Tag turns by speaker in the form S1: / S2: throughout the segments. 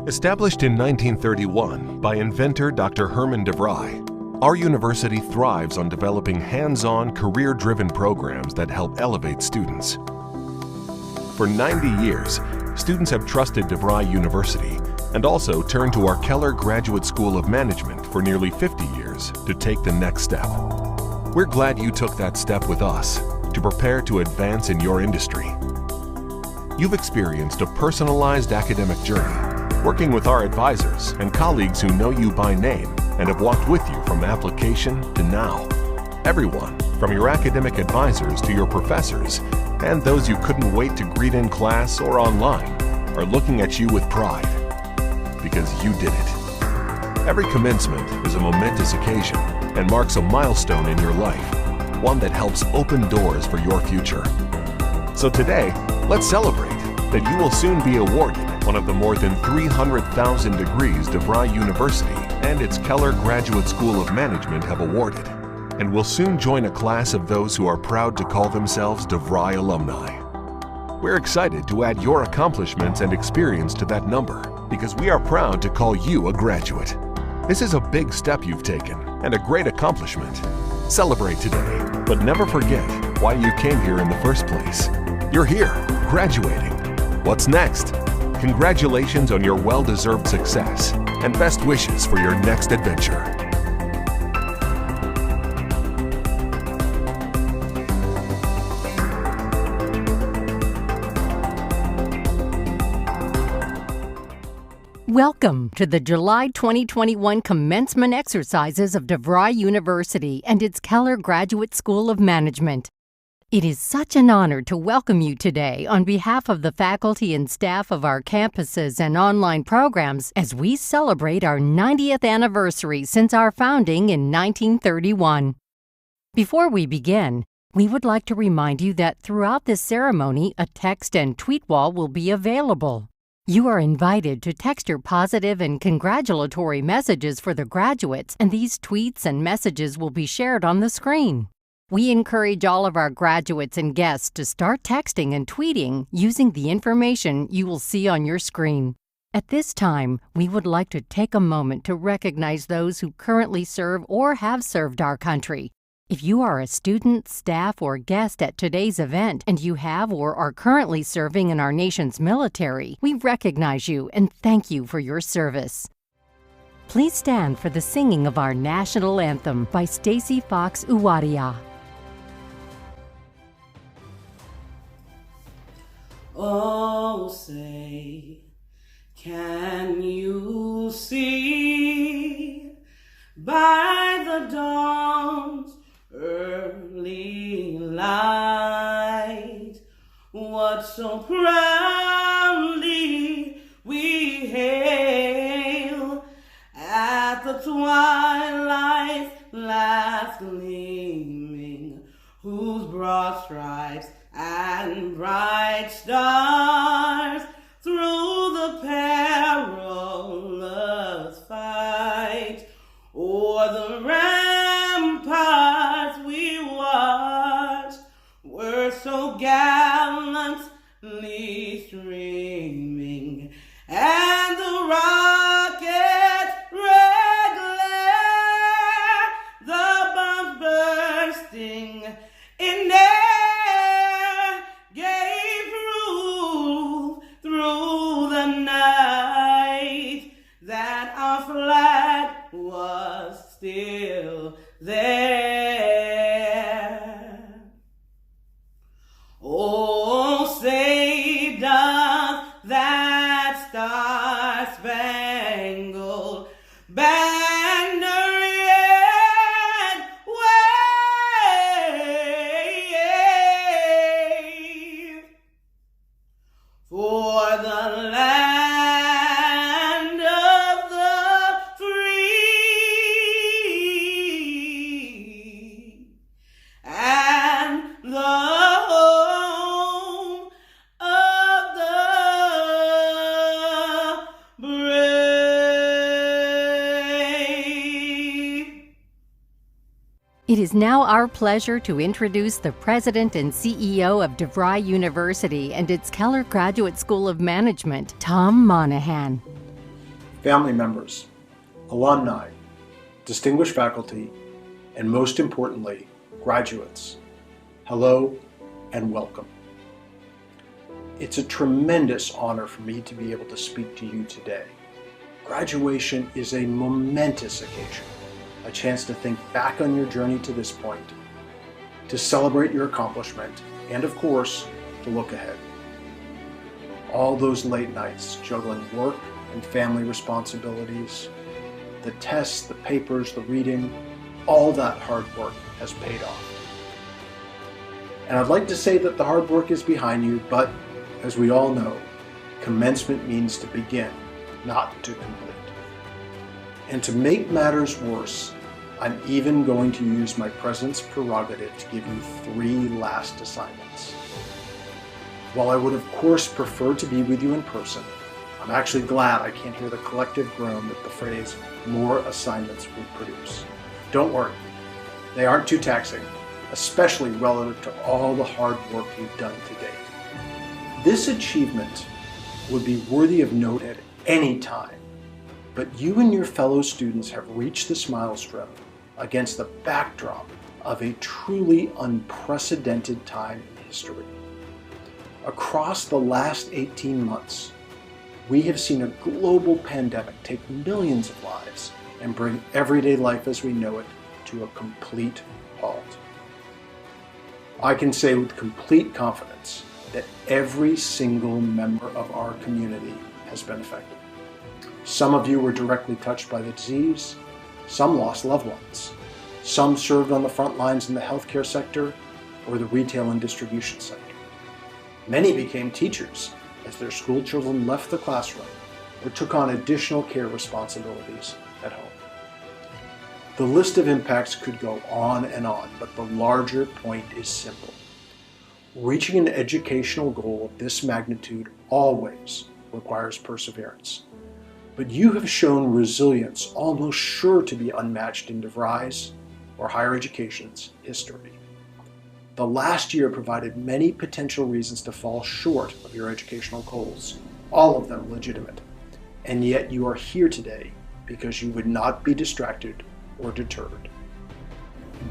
S1: Established in 1931 by inventor Dr. Herman DeVry, our university thrives on developing hands-on, career-driven programs that help elevate students. For 90 years, students have trusted DeVry University and also turned to our Keller Graduate School of Management for nearly 50 years to take the next step. We're glad you took that step with us to prepare to advance in your industry. You've experienced a personalized academic journey, working with our advisors and colleagues who know you by name and have walked with you from application to now. Everyone, from your academic advisors to your professors, and those you couldn't wait to greet in class or online, are looking at you with pride, because you did it. Every commencement is a momentous occasion and marks a milestone in your life, one that helps open doors for your future. So today, let's celebrate that you will soon be awarded one of the more than 300,000 degrees DeVry University and its Keller Graduate School of Management have awarded, and will soon join a class of those who are proud to call themselves DeVry alumni. We're excited to add your accomplishments and experience to that number because we are proud to call you a graduate. This is a big step you've taken and a great accomplishment. Celebrate today, but never forget why you came here in the first place. You're here, graduating. What's next? Congratulations on your well-deserved success and best wishes for your next adventure.
S2: Welcome to the July 2021 commencement exercises of DeVry University and its Keller Graduate School of Management. It is such an honor to welcome you today on behalf of the faculty and staff of our campuses and online programs as we celebrate our 90th anniversary since our founding in 1931. Before we begin, we would like to remind you that throughout this ceremony, a text and tweet wall will be available. You are invited to text your positive and congratulatory messages for the graduates, and these tweets and messages will be shared on the screen. We encourage all of our graduates and guests to start texting and tweeting using the information you will see on your screen. At this time, we would like to take a moment to recognize those who currently serve or have served our country. If you are a student, staff, or guest at today's event and you have or are currently serving in our nation's military, we recognize you and thank you for your service. Please stand for the singing of our national anthem by Stacy Fox Uwadia.
S3: Oh, say, can you see by the dawn's early light what so proudly we hail at the twilight's last gleaming, whose broad stripes and bright stars through the perilous fight o'er the ramparts we watched were so gallantly streaming, and the rocket's red glare, the bombs bursting in air, gave proof through the night that our flag was still there. Oh, say does that star-spangled banner yet wave for the land of the free and the home of the brave.
S2: It is now our pleasure to introduce the President and CEO of DeVry University and its Keller Graduate School of Management, Tom Monahan.
S4: family members, alumni, distinguished faculty, and most importantly, graduates, hello and welcome. It's a tremendous honor for me to be able to speak to you today. Graduation is a momentous occasion, a chance to think back on your journey to this point, to celebrate your accomplishment, and of course, to look ahead. All those late nights juggling work and family responsibilities, the tests, the papers, the reading, all that hard work has paid off. And I'd like to say that the hard work is behind you, but as we all know, commencement means to begin, not to complete. And to make matters worse, I'm even going to use my president's prerogative to give you 3 last assignments. While I would of course prefer to be with you in person, I'm actually glad I can't hear the collective groan that the phrase "more assignments" would produce. Don't worry, they aren't too taxing, especially relative to all the hard work you've done to date. This achievement would be worthy of note at any time, but you and your fellow students have reached this milestone against the backdrop of a truly unprecedented time in history. Across the last 18 months, we have seen a global pandemic take millions of lives and bring everyday life as we know it to a complete halt. I can say with complete confidence that every single member of our community has been affected. Some of you were directly touched by the disease, some lost loved ones, some served on the front lines in the healthcare sector or the retail and distribution sector. Many became teachers as their school children left the classroom or took on additional care responsibilities at home. The list of impacts could go on and on, but the larger point is simple. Reaching an educational goal of this magnitude always requires perseverance. But you have shown resilience almost sure to be unmatched in DeVry's or higher education's history. The last year provided many potential reasons to fall short of your educational goals, all of them legitimate. And yet you are here today because you would not be distracted or deterred.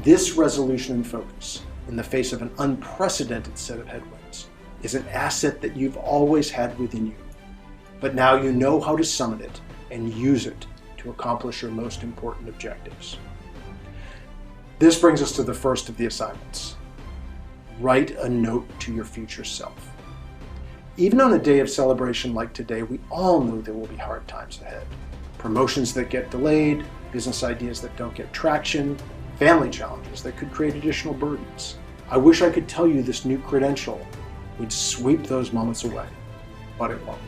S4: This resolution and focus, in the face of an unprecedented set of headwinds, is an asset that you've always had within you. But now you know how to summon it and use it to accomplish your most important objectives. This brings us to the first of the assignments. Write a note to your future self. Even on a day of celebration like today, we all know there will be hard times ahead. Promotions that get delayed, business ideas that don't get traction, family challenges that could create additional burdens. I wish I could tell you this new credential would sweep those moments away, but it won't.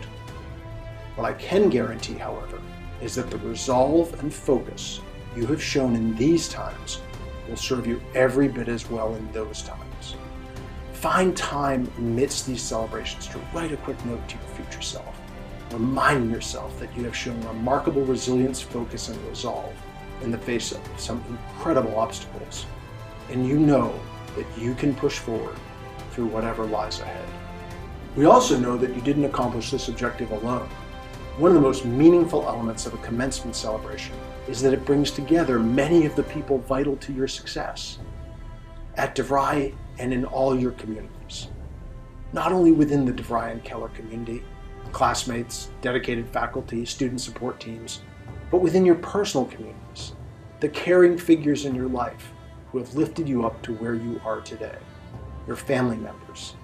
S4: What I can guarantee, however, is that the resolve and focus you have shown in these times will serve you every bit as well in those times. Find time amidst these celebrations to write a quick note to your future self, reminding yourself that you have shown remarkable resilience, focus, and resolve in the face of some incredible obstacles, and you know that you can push forward through whatever lies ahead. We also know that you didn't accomplish this objective alone. One of the most meaningful elements of a commencement celebration is that it brings together many of the people vital to your success at DeVry and in all your communities. Not only within the DeVry and Keller community, classmates, dedicated faculty, student support teams, but within your personal communities, the caring figures in your life who have lifted you up to where you are today, your family members,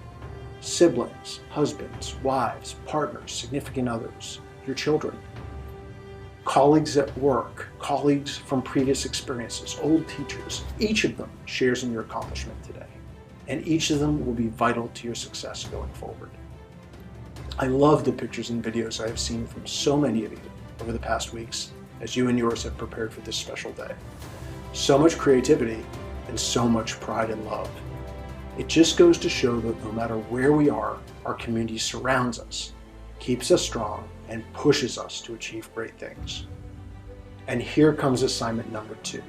S4: siblings, husbands, wives, partners, significant others, your children, colleagues at work, colleagues from previous experiences, old teachers. Each of them shares in your accomplishment today, and each of them will be vital to your success going forward. I love the pictures and videos I have seen from so many of you over the past weeks as you and yours have prepared for this special day. So much creativity and so much pride and love. It just goes to show that no matter where we are, our community surrounds us, keeps us strong, and pushes us to achieve great things. And here comes assignment number 2.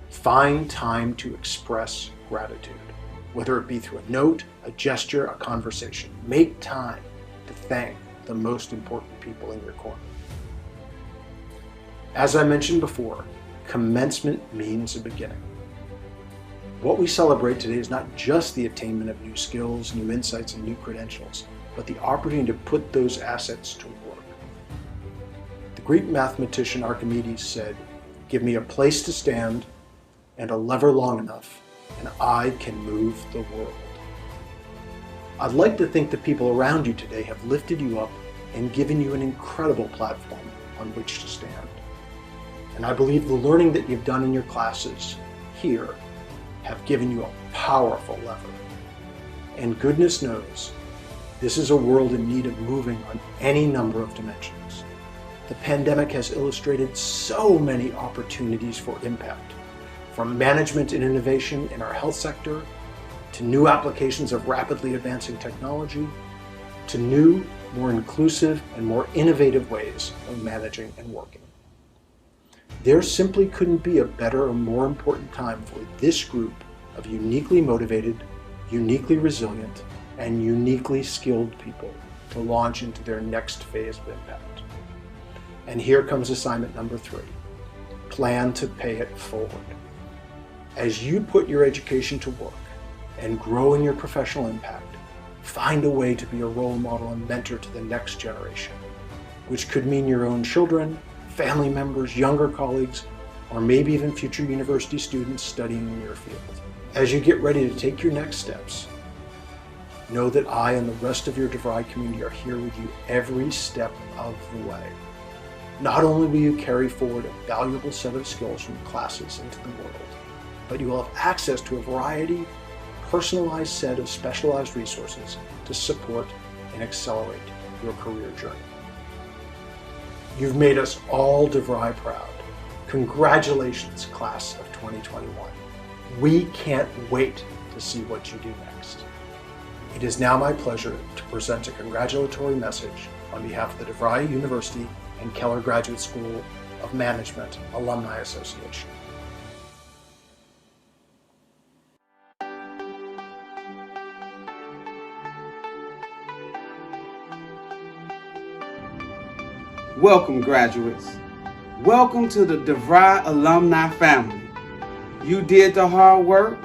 S4: Find time to express gratitude, whether it be through a note, a gesture, a conversation. Make time to thank the most important people in your corner. As I mentioned before, commencement means a beginning. What we celebrate today is not just the attainment of new skills, new insights, and new credentials, but the opportunity to put those assets to work. The Greek mathematician Archimedes said, "Give me a place to stand and a lever long enough, and I can move the world." I'd like to think the people around you today have lifted you up and given you an incredible platform on which to stand. And I believe the learning that you've done in your classes here have given you a powerful lever. And goodness knows, this is a world in need of moving on any number of dimensions. The pandemic has illustrated so many opportunities for impact, from management and innovation in our health sector, to new applications of rapidly advancing technology, to new, more inclusive, and more innovative ways of managing and working. There simply couldn't be a better or more important time for this group of uniquely motivated, uniquely resilient, and uniquely skilled people to launch into their next phase of impact. And here comes assignment number 3. Plan to pay it forward. As you put your education to work and grow in your professional impact, find a way to be a role model and mentor to the next generation, which could mean your own children, family members, younger colleagues, or maybe even future university students studying in your field. As you get ready to take your next steps, know that I and the rest of your DeVry community are here with you every step of the way. Not only will you carry forward a valuable set of skills from classes into the world, but you will have access to a variety, personalized set of specialized resources to support and accelerate your career journey. You've made us all DeVry proud. Congratulations, class of 2021. We can't wait to see what you do next. It is now my pleasure to present a congratulatory message on behalf of the DeVry University and Keller Graduate School of Management Alumni Association.
S5: Welcome, graduates. Welcome to the DeVry alumni family. You did the hard work,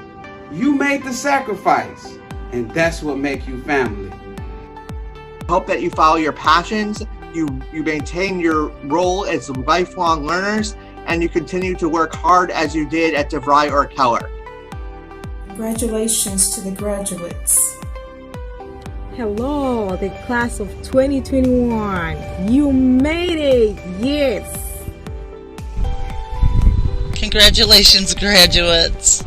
S5: you made the sacrifice, and that's what makes you family.
S6: Hope that you follow your passions, you maintain your role as lifelong learners, and you continue to work hard as you did at DeVry or Keller.
S7: Congratulations to the graduates.
S8: Hello, the class of 2021. You made it, yes.
S9: Congratulations, graduates.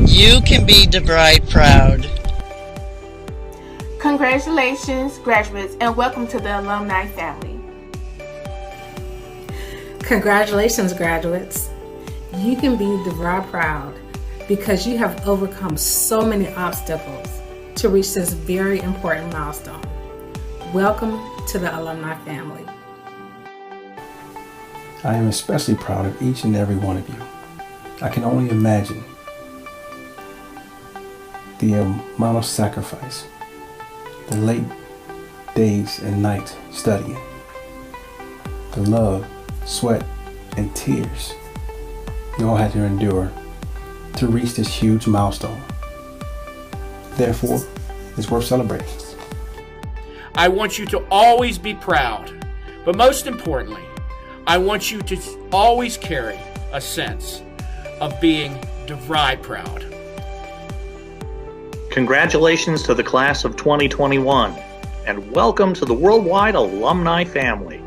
S9: You can be DeVry proud.
S10: Congratulations, graduates, and welcome to the alumni family.
S7: Congratulations, graduates. You can be DeVry proud because you have overcome so many obstacles to reach this very important milestone. Welcome to the alumni family.
S11: I am especially proud of each and every one of you. I can only imagine the amount of sacrifice, the late days and nights studying, the love, sweat, and tears you all had to endure to reach this huge milestone. Therefore, it's worth celebrating.
S12: I want you to always be proud, but most importantly, I want you to always carry a sense of being DeVry proud.
S13: Congratulations to the class of 2021, and welcome to the worldwide alumni family.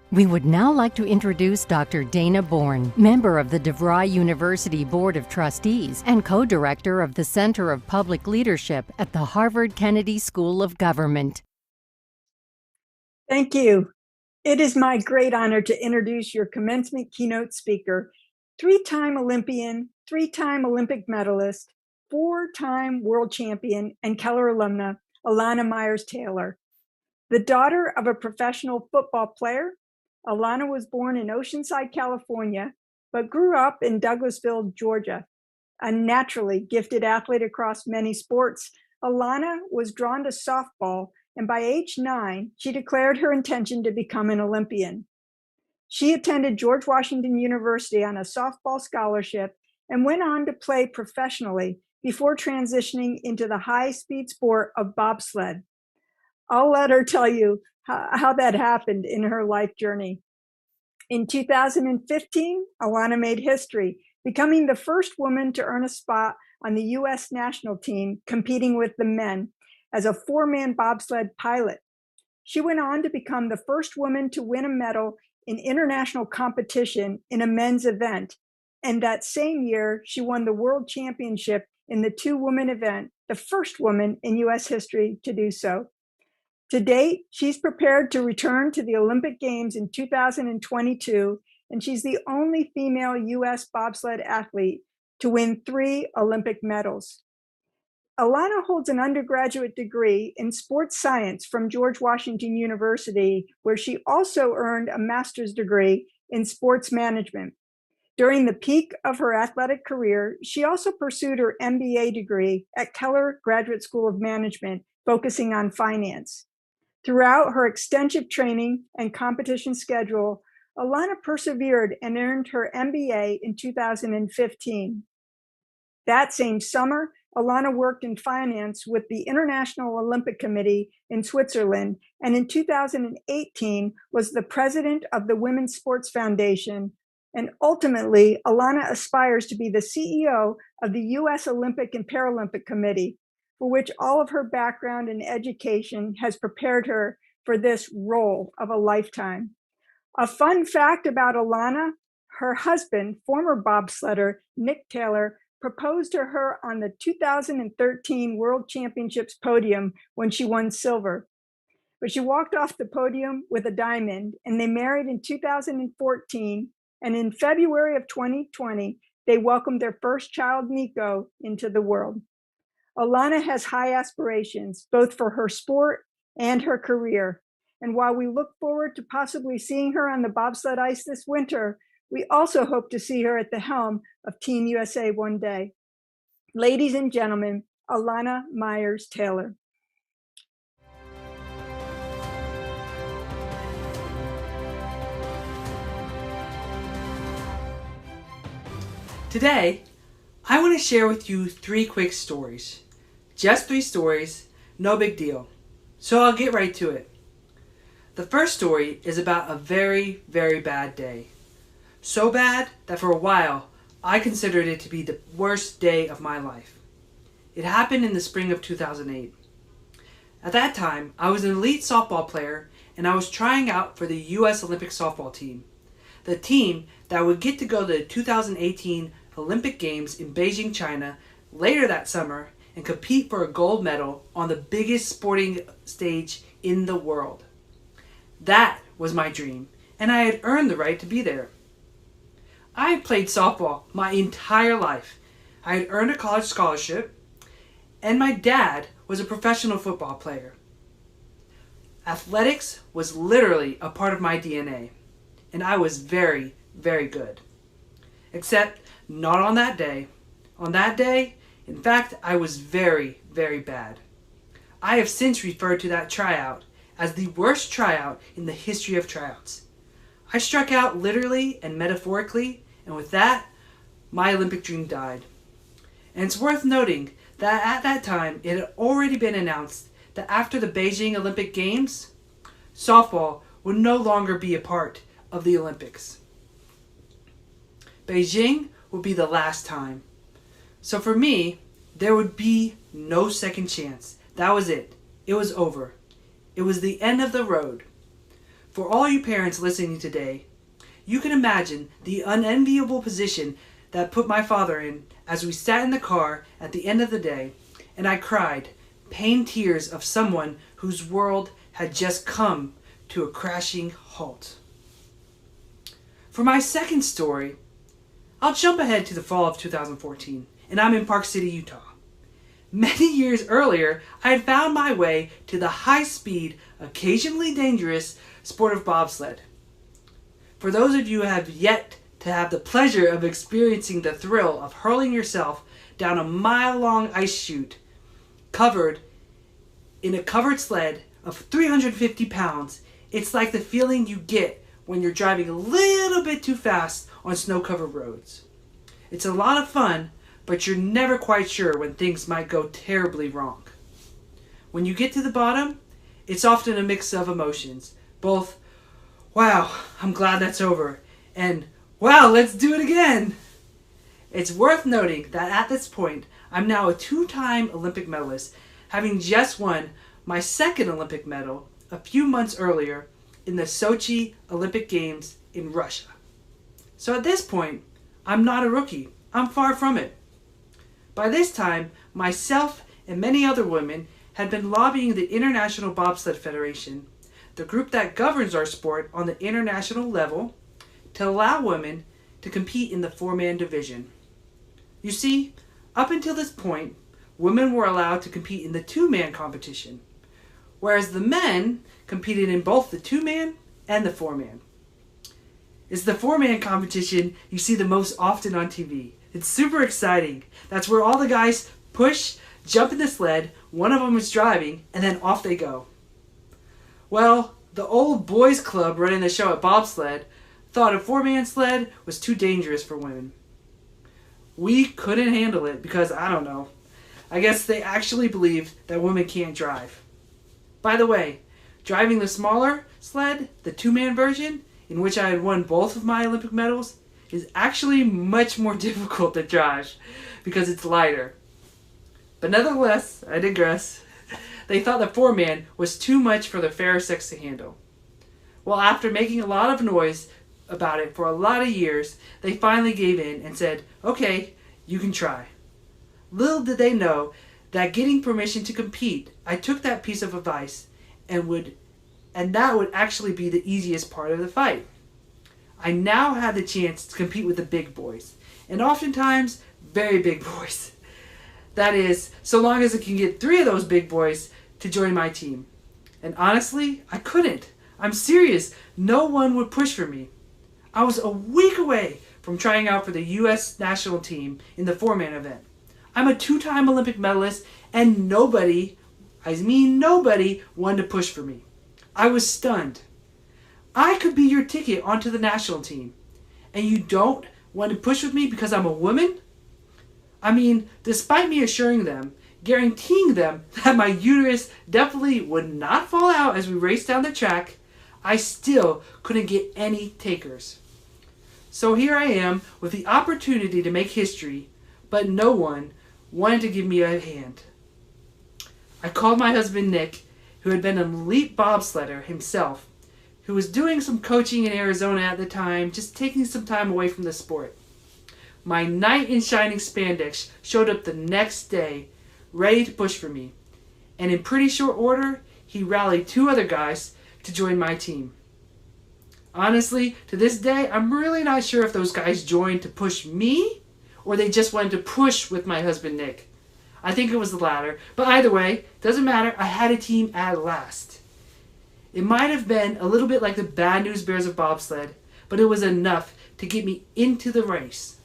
S2: We would now like to introduce Dr. Dana Bourne, member of the DeVry University Board of Trustees and co-director of the Center of Public Leadership at the Harvard Kennedy School of Government.
S14: Thank you. It is my great honor to introduce your commencement keynote speaker, 3-time Olympian, 3-time Olympic medalist, 4-time world champion, and Keller alumna, Alana Myers-Taylor. The daughter of a professional football player, Alana was born in Oceanside, California, but grew up in Douglasville, Georgia. A naturally gifted athlete across many sports, Alana was drawn to softball, and by age 9, she declared her intention to become an Olympian. She attended George Washington University on a softball scholarship and went on to play professionally before transitioning into the high-speed sport of bobsled. I'll let her tell you how that happened in her life journey. In 2015, Alana made history, becoming the first woman to earn a spot on the U.S. national team competing with the men as a 4-man bobsled pilot. She went on to become the first woman to win a medal in international competition in a men's event. And that same year, she won the world championship in the 2-woman event, the first woman in U.S. history to do so. To date, she's prepared to return to the Olympic Games in 2022, and she's the only female U.S. bobsled athlete to win 3 Olympic medals. Alana holds an undergraduate degree in sports science from George Washington University, where she also earned a master's degree in sports management. During the peak of her athletic career, she also pursued her MBA degree at Keller Graduate School of Management, focusing on finance. Throughout her extensive training and competition schedule, Alana persevered and earned her MBA in 2015. That same summer, Alana worked in finance with the International Olympic Committee in Switzerland, and in 2018 was the president of the Women's Sports Foundation. And ultimately, Alana aspires to be the CEO of the U.S. Olympic and Paralympic Committee, for which all of her background and education has prepared her for this role of a lifetime. A fun fact about Alana, her husband, former bobsledder Nick Taylor, proposed to her on the 2013 World Championships podium when she won silver. But she walked off the podium with a diamond, and they married in 2014. And in February of 2020, they welcomed their first child, Nico, into the world. Alana has high aspirations, both for her sport and her career. And while we look forward to possibly seeing her on the bobsled ice this winter, we also hope to see her at the helm of Team USA one day. Ladies and gentlemen, Alana Myers-Taylor.
S15: Today, I want to share with you 3 quick stories. Just 3 stories, no big deal. So I'll get right to it. The first story is about a very, very bad day. So bad that for a while, I considered it to be the worst day of my life. It happened in the spring of 2008. At that time, I was an elite softball player and I was trying out for the U.S. Olympic softball team. The team that would get to go to the 2018 Olympic Games in Beijing, China later that summer and compete for a gold medal on the biggest sporting stage in the world. That was my dream, and I had earned the right to be there. I had played softball my entire life. I had earned a college scholarship, and my dad was a professional football player. Athletics was literally a part of my DNA, and I was very, very good. Except not on that day. On that day, in fact, I was very, very bad. I have since referred to that tryout as the worst tryout in the history of tryouts. I struck out literally and metaphorically, and with that, my Olympic dream died. And it's worth noting that at that time, it had already been announced that after the Beijing Olympic Games, softball would no longer be a part of the Olympics. Beijing would be the last time. So for me, there would be no second chance. That was it. It was over. It was the end of the road. For all you parents listening today, you can imagine the unenviable position that put my father in as we sat in the car at the end of the day, and I cried, pained tears of someone whose world had just come to a crashing halt. For my second story, I'll jump ahead to the fall of 2014, and I'm in Park City, Utah. Many years earlier, I had found my way to the high-speed, occasionally dangerous sport of bobsled. For those of you who have yet to have the pleasure of experiencing the thrill of hurling yourself down a mile-long ice chute covered in a covered sled of 350 pounds. It's like the feeling you get when you're driving a little bit too fast on snow-covered roads. It's a lot of fun, but you're never quite sure when things might go terribly wrong. When you get to the bottom, it's often a mix of emotions. Both, wow, I'm glad that's over, and wow, let's do it again. It's worth noting that at this point, I'm now a 2-time Olympic medalist, having just won my second Olympic medal a few months earlier in the Sochi Olympic Games in Russia. So at this point, I'm not a rookie. I'm far from it. By this time, myself and many other women had been lobbying the International Bobsled Federation, the group that governs our sport on the international level, to allow women to compete in the 4-man division. You see, up until this point, women were allowed to compete in the 2-man competition, whereas the men competed in both the 2-man and the 4-man. It's the 4-man competition you see the most often on TV. It's super exciting. That's where all the guys push, jump in the sled, one of them is driving, and then off they go. Well, the old boys club running the show at Bobsled thought a 4-man sled was too dangerous for women. We couldn't handle it because, I don't know, I guess they actually believed that women can't drive. By the way, driving the smaller sled, the 2-man version, in which I had won both of my Olympic medals, is actually much more difficult to drive because it's lighter. But nevertheless, I digress. They thought the 4-man was too much for the fairer sex to handle. Well, after making a lot of noise about it for a lot of years, they finally gave in and said, okay, you can try. Little did they know that getting permission to compete, I took that piece of advice and that would actually be the easiest part of the fight. I now had the chance to compete with the big boys, and oftentimes very big boys. That is, so long as I can get 3 of those big boys to join my team. And honestly, I couldn't. I'm serious. No one would push for me. I was a week away from trying out for the U.S. national team in the 4-man event. I'm a 2-time Olympic medalist, and nobody wanted to push for me. I was stunned. I could be your ticket onto the national team, and you don't want to push with me because I'm a woman? I mean, despite me assuring them, guaranteeing them that my uterus definitely would not fall out as we raced down the track, I still couldn't get any takers. So here I am with the opportunity to make history, but no one wanted to give me a hand. I called my husband Nick, who had been an elite bobsledder himself, who was doing some coaching in Arizona at the time, just taking some time away from the sport. My knight in shining spandex showed up the next day, ready to push for me, and in pretty short order, he rallied 2 other guys to join my team. Honestly, to this day, I'm really not sure if those guys joined to push me, or they just wanted to push with my husband Nick. I think it was the latter, but either way, doesn't matter, I had a team at last. It might have been a little bit like the Bad News Bears of bobsled, but it was enough to get me into the race.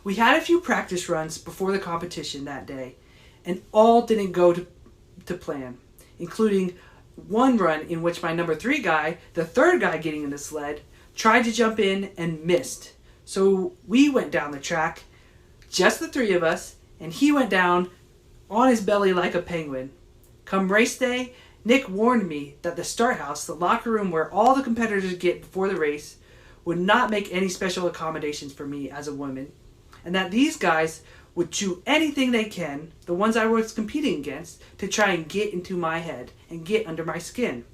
S15: We had a few practice runs before the competition that day, and all didn't go to plan, including one run in which my number 3 guy, the 3rd guy getting in the sled, tried to jump in and missed. So we went down the track, just the 3 of us, and he went down on his belly like a penguin. Come race day, Nick warned me that the start house, the locker room where all the competitors get before the race, would not make any special accommodations for me as a woman, and that these guys would do anything they can, the ones I was competing against, to try and get into my head and get under my skin.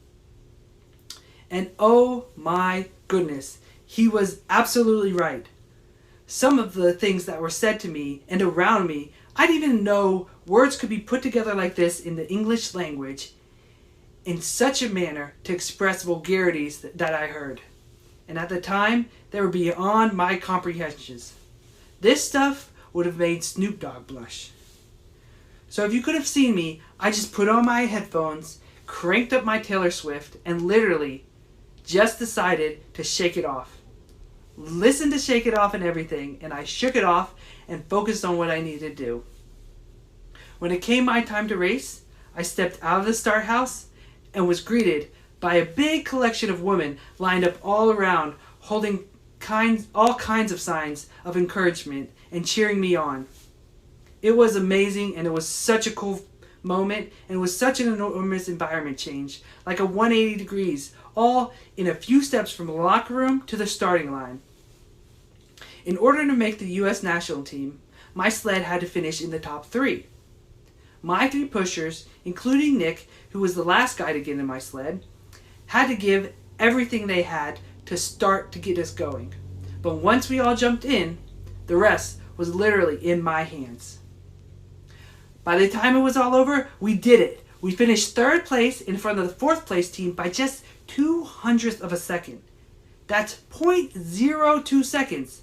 S15: And oh my goodness, he was absolutely right. Some of the things that were said to me and around me, I didn't even know words could be put together like this in the English language in such a manner to express vulgarities that I heard. And at the time, they were beyond my comprehensions. This stuff would have made Snoop Dogg blush. So if you could have seen me, I just put on my headphones, cranked up my Taylor Swift, and literally just decided to shake it off. listened to Shake It Off and everything, and I shook it off and focused on what I needed to do. When it came my time to race, I stepped out of the start house and was greeted by a big collection of women lined up all around, holding all kinds of signs of encouragement and cheering me on. It was amazing, and it was such a cool moment, and it was such an enormous environment change, like a 180 degrees, all in a few steps from the locker room to the starting line. In order to make the U.S. national team, my sled had to finish in the top 3. My 3 pushers, including Nick, who was the last guy to get in my sled, had to give everything they had to start to get us going. But once we all jumped in, the rest was literally in my hands. By the time it was all over, we did it. We finished 3rd place in front of the 4th place team by just 0.02 of a second. That's 0.02 seconds.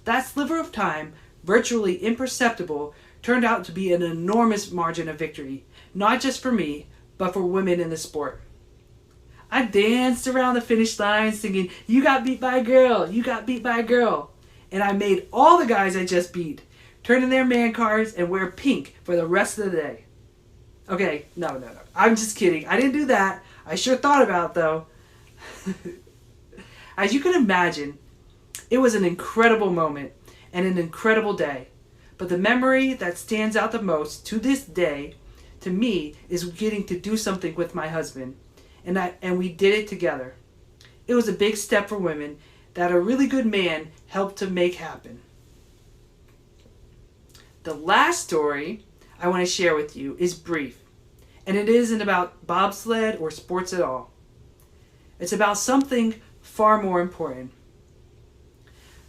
S15: That sliver of time, virtually imperceptible, turned out to be an enormous margin of victory, not just for me, but for women in the sport. I danced around the finish line singing, "You got beat by a girl, you got beat by a girl." And I made all the guys I just beat turn in their man cards and wear pink for the rest of the day. Okay, no. I'm just kidding. I didn't do that. I sure thought about it, though. As you can imagine, it was an incredible moment and an incredible day. But the memory that stands out the most to this day, to me, is getting to do something with my husband. And we did it together. It was a big step for women that a really good man helped to make happen. The last story I want to share with you is brief, and it isn't about bobsled or sports at all. It's about something far more important.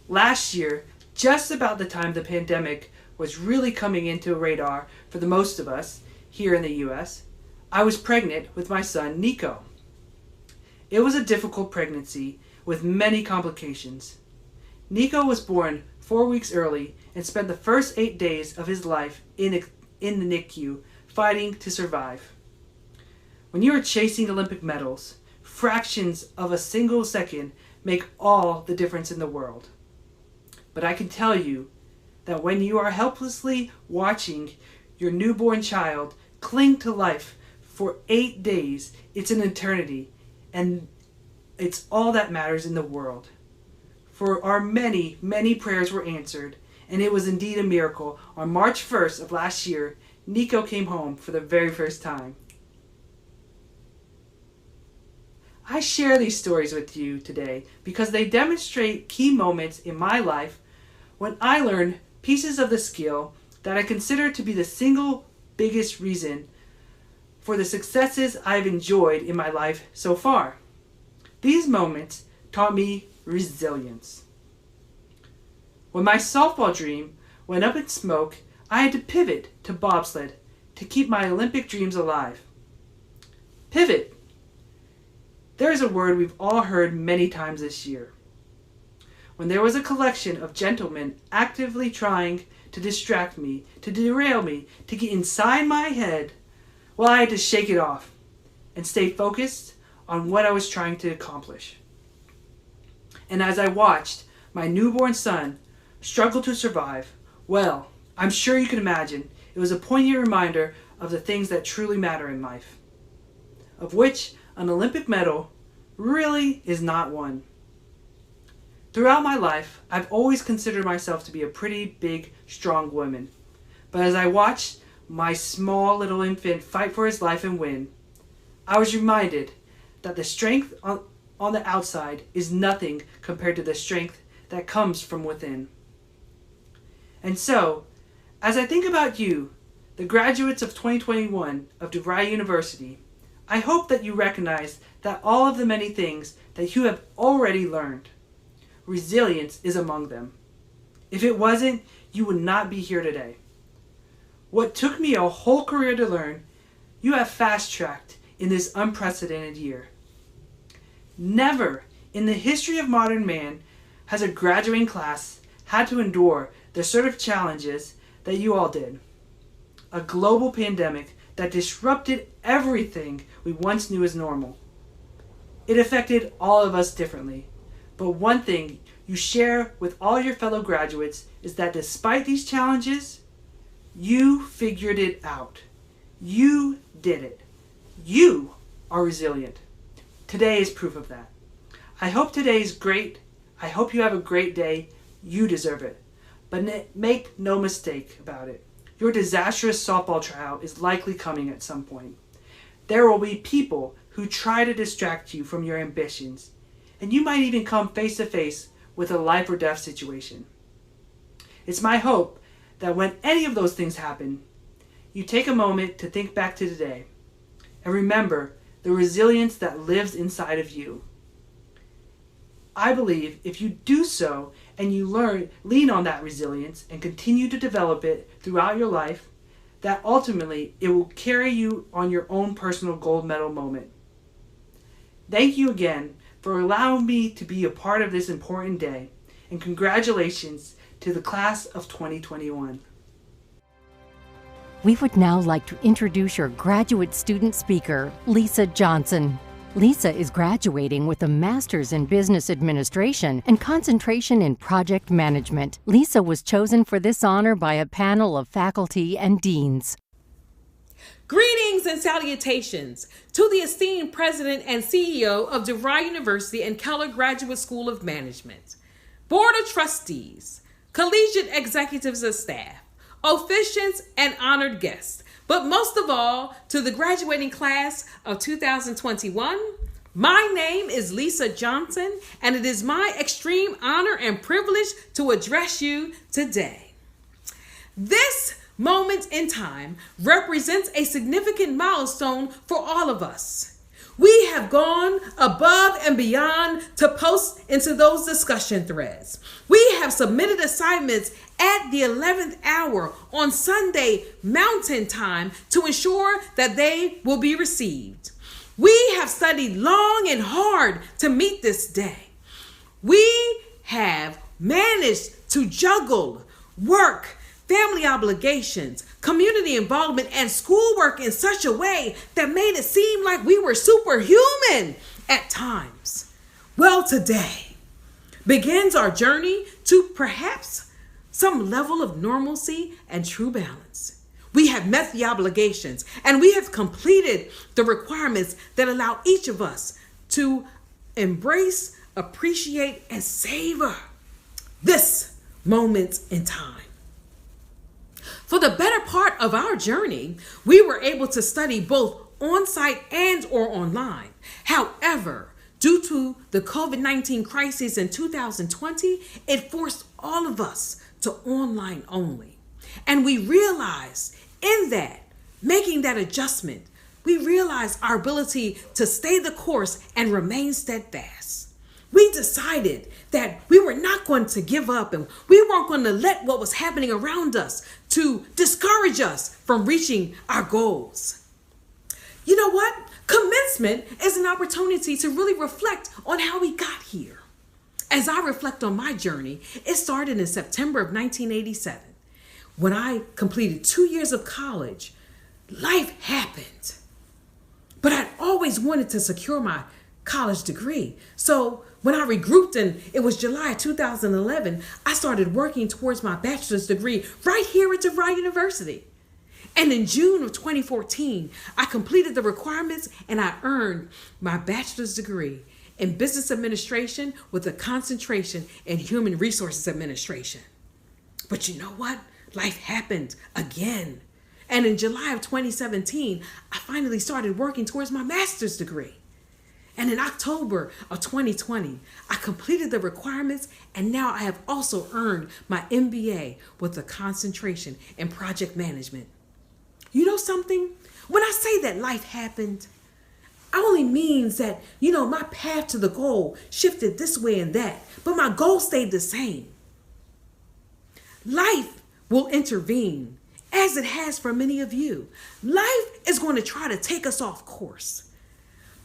S15: Last year, just about the time the pandemic was really coming into radar for the most of us here in the US, I was pregnant with my son Nico. It was a difficult pregnancy with many complications. Nico was born 4 weeks early and spent the first 8 days of his life in the NICU fighting to survive. When you are chasing Olympic medals, fractions of a single second make all the difference in the world. But I can tell you that when you are helplessly watching your newborn child cling to life for 8 days, it's an eternity, and it's all that matters in the world. For our many, many prayers were answered, and it was indeed a miracle. On March 1st of last year, Nico came home for the very first time. I share these stories with you today because they demonstrate key moments in my life when I learned pieces of the skill that I consider to be the single biggest reason for the successes I've enjoyed in my life so far. These moments taught me resilience. When my softball dream went up in smoke, I had to pivot to bobsled to keep my Olympic dreams alive. Pivot. There is a word we've all heard many times this year. When there was a collection of gentlemen actively trying to distract me, to derail me, to get inside my head, well, I had to shake it off and stay focused on what I was trying to accomplish. And as I watched my newborn son struggle to survive, well, I'm sure you can imagine it was a poignant reminder of the things that truly matter in life, of which an Olympic medal really is not one. Throughout my life, I've always considered myself to be a pretty big, strong woman. But as I watched my small little infant fight for his life and win, I was reminded that the strength on the outside is nothing compared to the strength that comes from within. And so, as I think about you, the graduates of 2021 of DeVry University, I hope that you recognize that all of the many things that you have already learned, resilience is among them. If it wasn't, you would not be here today. What took me a whole career to learn, you have fast-tracked in this unprecedented year. Never in the history of modern man has a graduating class had to endure the sort of challenges that you all did. A global pandemic that disrupted everything we once knew as normal. It affected all of us differently, but one thing you share with all your fellow graduates is that despite these challenges, you figured it out. You did it. You are resilient. Today is proof of that. I hope today is great. I hope you have a great day. You deserve it. But make no mistake about it. Your disastrous softball tryout is likely coming at some point. There will be people who try to distract you from your ambitions, and you might even come face to face with a life or death situation. It's my hope that when any of those things happen, you take a moment to think back to today and remember the resilience that lives inside of you. I believe if you do so and you lean on that resilience and continue to develop it throughout your life, that ultimately it will carry you on your own personal gold medal moment. Thank you again for allowing me to be a part of this important day, and congratulations to the class of 2021.
S2: We would now like to introduce your graduate student speaker, Lisa Johnson. Lisa is graduating with a master's in business administration and concentration in project management. Lisa was chosen for this honor by a panel of faculty and deans.
S16: Greetings and salutations to the esteemed President and CEO of DeVry University and Keller Graduate School of Management, Board of Trustees, collegiate executives of staff, officiants, and honored guests, but most of all, to the graduating class of 2021, my name is Lisa Johnson, and it is my extreme honor and privilege to address you today. This moment in time represents a significant milestone for all of us. We have gone above and beyond to post into those discussion threads. We have submitted assignments at the 11th hour on Sunday Mountain Time to ensure that they will be received. We have studied long and hard to meet this day. We have managed to juggle work, family obligations, community involvement, and schoolwork in such a way that made it seem like we were superhuman at times. Well, today begins our journey to perhaps some level of normalcy and true balance. We have met the obligations and we have completed the requirements that allow each of us to embrace, appreciate, and savor this moment in time. For the better part of our journey, we were able to study both on-site and or online. However, due to the COVID-19 crisis in 2020, it forced all of us to online only. And we realized in that, making that adjustment, we realized our ability to stay the course and remain steadfast. We decided that we were not going to give up and we weren't going to let what was happening around us to discourage us from reaching our goals. You know what? Commencement is an opportunity to really reflect on how we got here. As I reflect on my journey, it started in September of 1987. When I completed 2 years of college, life happened. But I'd always wanted to secure my college degree. So when I regrouped and it was July 2011, I started working towards my bachelor's degree right here at DeVry University. And in June of 2014, I completed the requirements and I earned my bachelor's degree in business administration with a concentration in human resources administration. But you know what? Life happened again. And in July of 2017, I finally started working towards my master's degree. And in October of 2020, I completed the requirements and now I have also earned my MBA with a concentration in project management. You know something? When I say that life happened, it only means that, my path to the goal shifted this way and that, but my goal stayed the same. Life will intervene, as it has for many of you. Life is going to try to take us off course.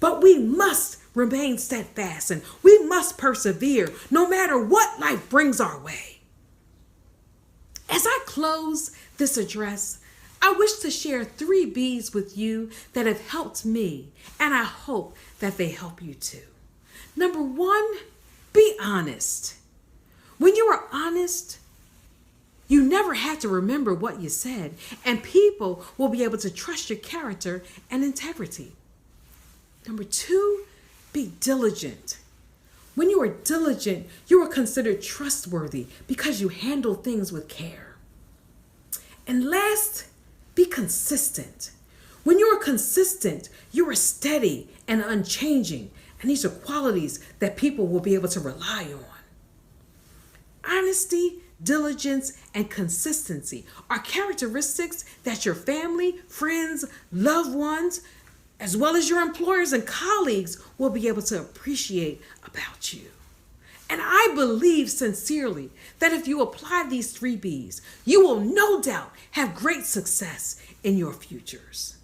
S16: But we must remain steadfast and we must persevere no matter what life brings our way. As I close this address, I wish to share 3 B's with you that have helped me, and I hope that they help you too. Number 1, be honest. honest, you never had to remember what you said, and people will be able to trust your character and integrity. Number 2, be diligent. When you are diligent, you are considered trustworthy because you handle things with care. And last, be consistent. When you are consistent, you are steady and unchanging, and these are qualities that people will be able to rely on. Honesty, diligence, and consistency are characteristics that your family, friends, loved ones, as well as your employers and colleagues will be able to appreciate about you. And I believe sincerely that if you apply these 3 B's, you will no doubt have great success in your futures.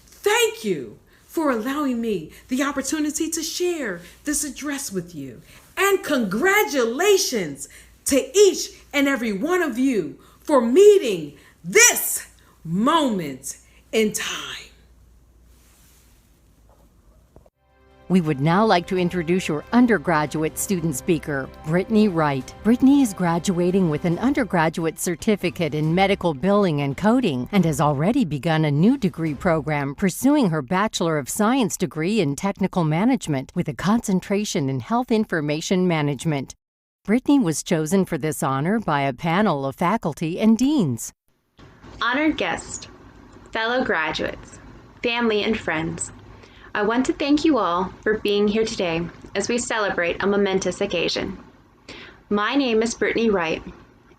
S16: Thank you for allowing me the opportunity to share this address with you. And congratulations to each and every one of you for meeting this moment in time.
S2: We would now like to introduce your undergraduate student speaker, Brittany Wright. Brittany is graduating with an undergraduate certificate in medical billing and coding and has already begun a new degree program pursuing her Bachelor of Science degree in technical management with a concentration in health information management. Brittany was chosen for this honor by a panel of faculty and deans.
S17: Honored guests, fellow graduates, family and friends, I want to thank you all for being here today as we celebrate a momentous occasion. My name is Brittany Wright,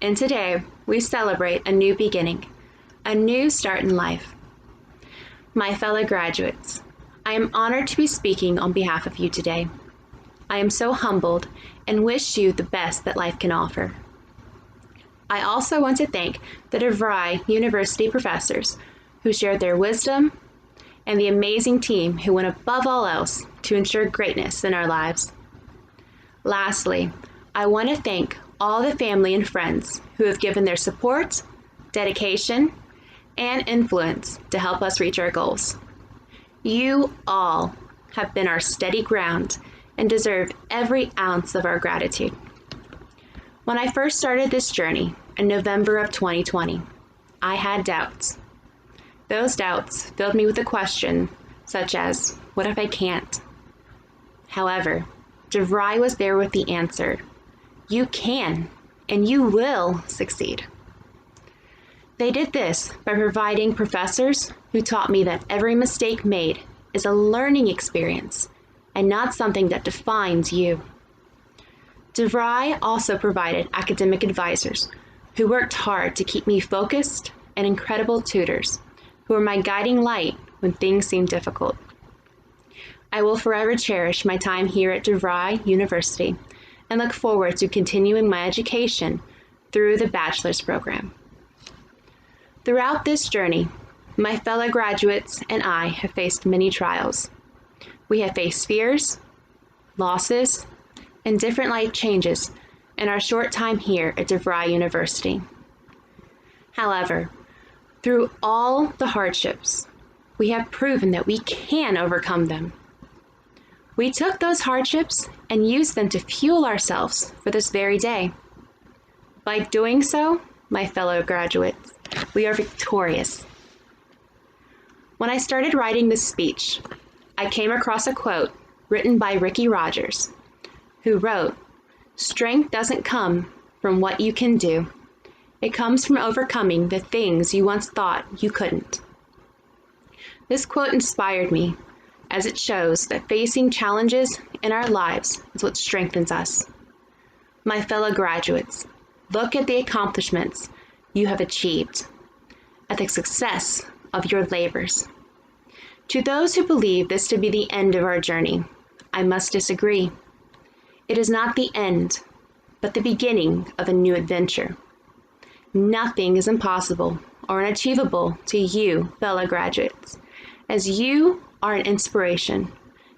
S17: and today we celebrate a new beginning, a new start in life. My fellow graduates, I am honored to be speaking on behalf of you today. I am so humbled and wish you the best that life can offer. I also want to thank the DeVry University professors who shared their wisdom and the amazing team who went above all else to ensure greatness in our lives. Lastly, I want to thank all the family and friends who have given their support, dedication, and influence to help us reach our goals. You all have been our steady ground and deserve every ounce of our gratitude. When I first started this journey in November of 2020, I had doubts. Those doubts filled me with a question such as, what if I can't? However, DeVry was there with the answer. You can, and you will succeed. They did this by providing professors who taught me that every mistake made is a learning experience and not something that defines you. DeVry also provided academic advisors who worked hard to keep me focused and incredible tutors who were my guiding light when things seemed difficult. I will forever cherish my time here at DeVry University and look forward to continuing my education through the bachelor's program. Throughout this journey, my fellow graduates and I have faced many trials. We have faced fears, losses, and different life changes in our short time here at DeVry University. However, through all the hardships, we have proven that we can overcome them. We took those hardships and used them to fuel ourselves for this very day. By doing so, my fellow graduates, we are victorious. When I started writing this speech, I came across a quote written by Ricky Rogers, who wrote, "Strength doesn't come from what you can do. It comes from overcoming the things you once thought you couldn't." This quote inspired me, as it shows that facing challenges in our lives is what strengthens us. My fellow graduates, look at the accomplishments you have achieved, at the success of your labors. To those who believe this to be the end of our journey, I must disagree. It is not the end, but the beginning of a new adventure. Nothing is impossible or unachievable to you, fellow graduates, as you are an inspiration.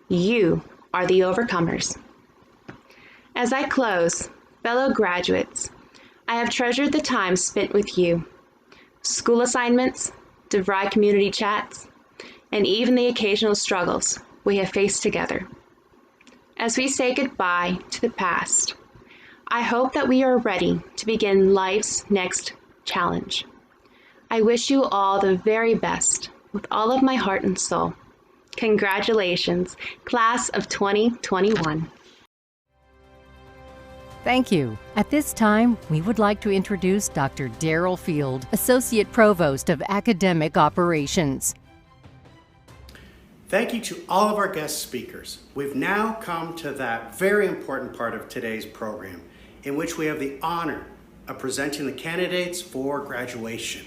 S17: You are the overcomers. As I close, fellow graduates, I have treasured the time spent with you, school assignments, DeVry community chats, and even the occasional struggles we have faced together. As we say goodbye to the past, I hope that we are ready to begin life's next challenge. I wish you all the very best with all of my heart and soul. Congratulations, class of 2021.
S2: Thank you. At this time, we would like to introduce Dr. Darrell Field, Associate Provost of Academic Operations.
S18: Thank you to all of our guest speakers. We've now come to that very important part of today's program, in which we have the honor of presenting the candidates for graduation.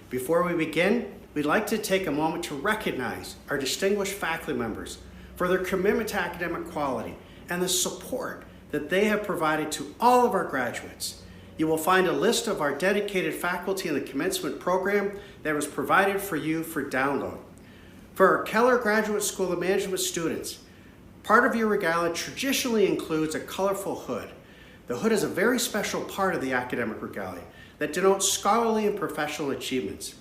S18: Before we begin, we'd like to take a moment to recognize our distinguished faculty members for their commitment to academic quality and the support that they have provided to all of our graduates. You will find a list of our dedicated faculty in the commencement program that was provided for you for download. For our Keller Graduate School of Management students, part of your regalia traditionally includes a colorful hood. The hood is a very special part of the academic regalia that denotes scholarly and professional achievements.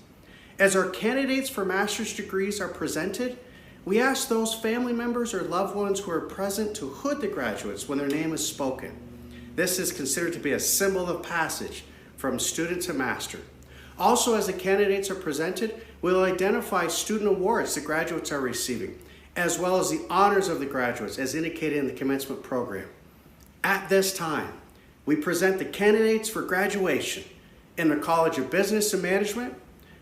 S18: As our candidates for master's degrees are presented, we ask those family members or loved ones who are present to hood the graduates when their name is spoken. This is considered to be a symbol of passage from student to master. Also, as the candidates are presented, we'll identify student awards the graduates are receiving, as well as the honors of the graduates as indicated in the commencement program. At this time, we present the candidates for graduation in the College of Business and Management,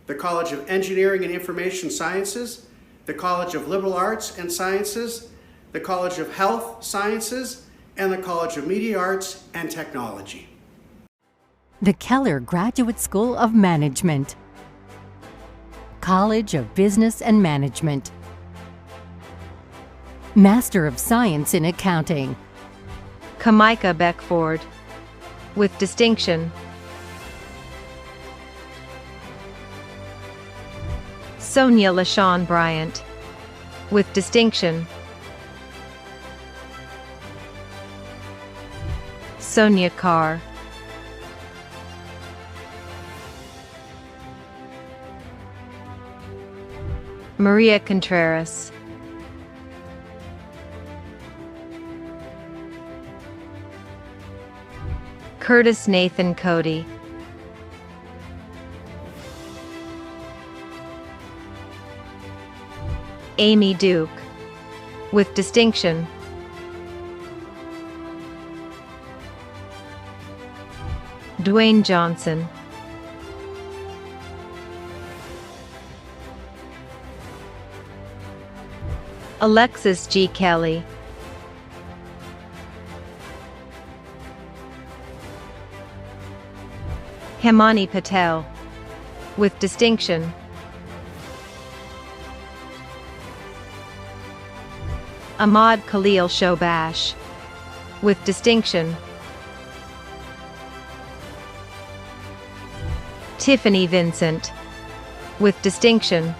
S18: the College of Engineering and Information Sciences, the College of Liberal Arts and Sciences, the College of Health Sciences, and the College of Media Arts and Technology.
S2: The Keller Graduate School of Management, College of Business and Management, Master of Science in Accounting,
S19: Kamika Beckford, with distinction. Sonia LaShawn Bryant, with distinction. Sonia Carr. Maria Contreras. Curtis Nathan Cody. Amy Duke, with distinction. Dwayne Johnson. Alexis G. Kelly. Hemani Patel, with distinction. Ahmad Khalil Shobash, with distinction. Tiffany Vincent, with distinction.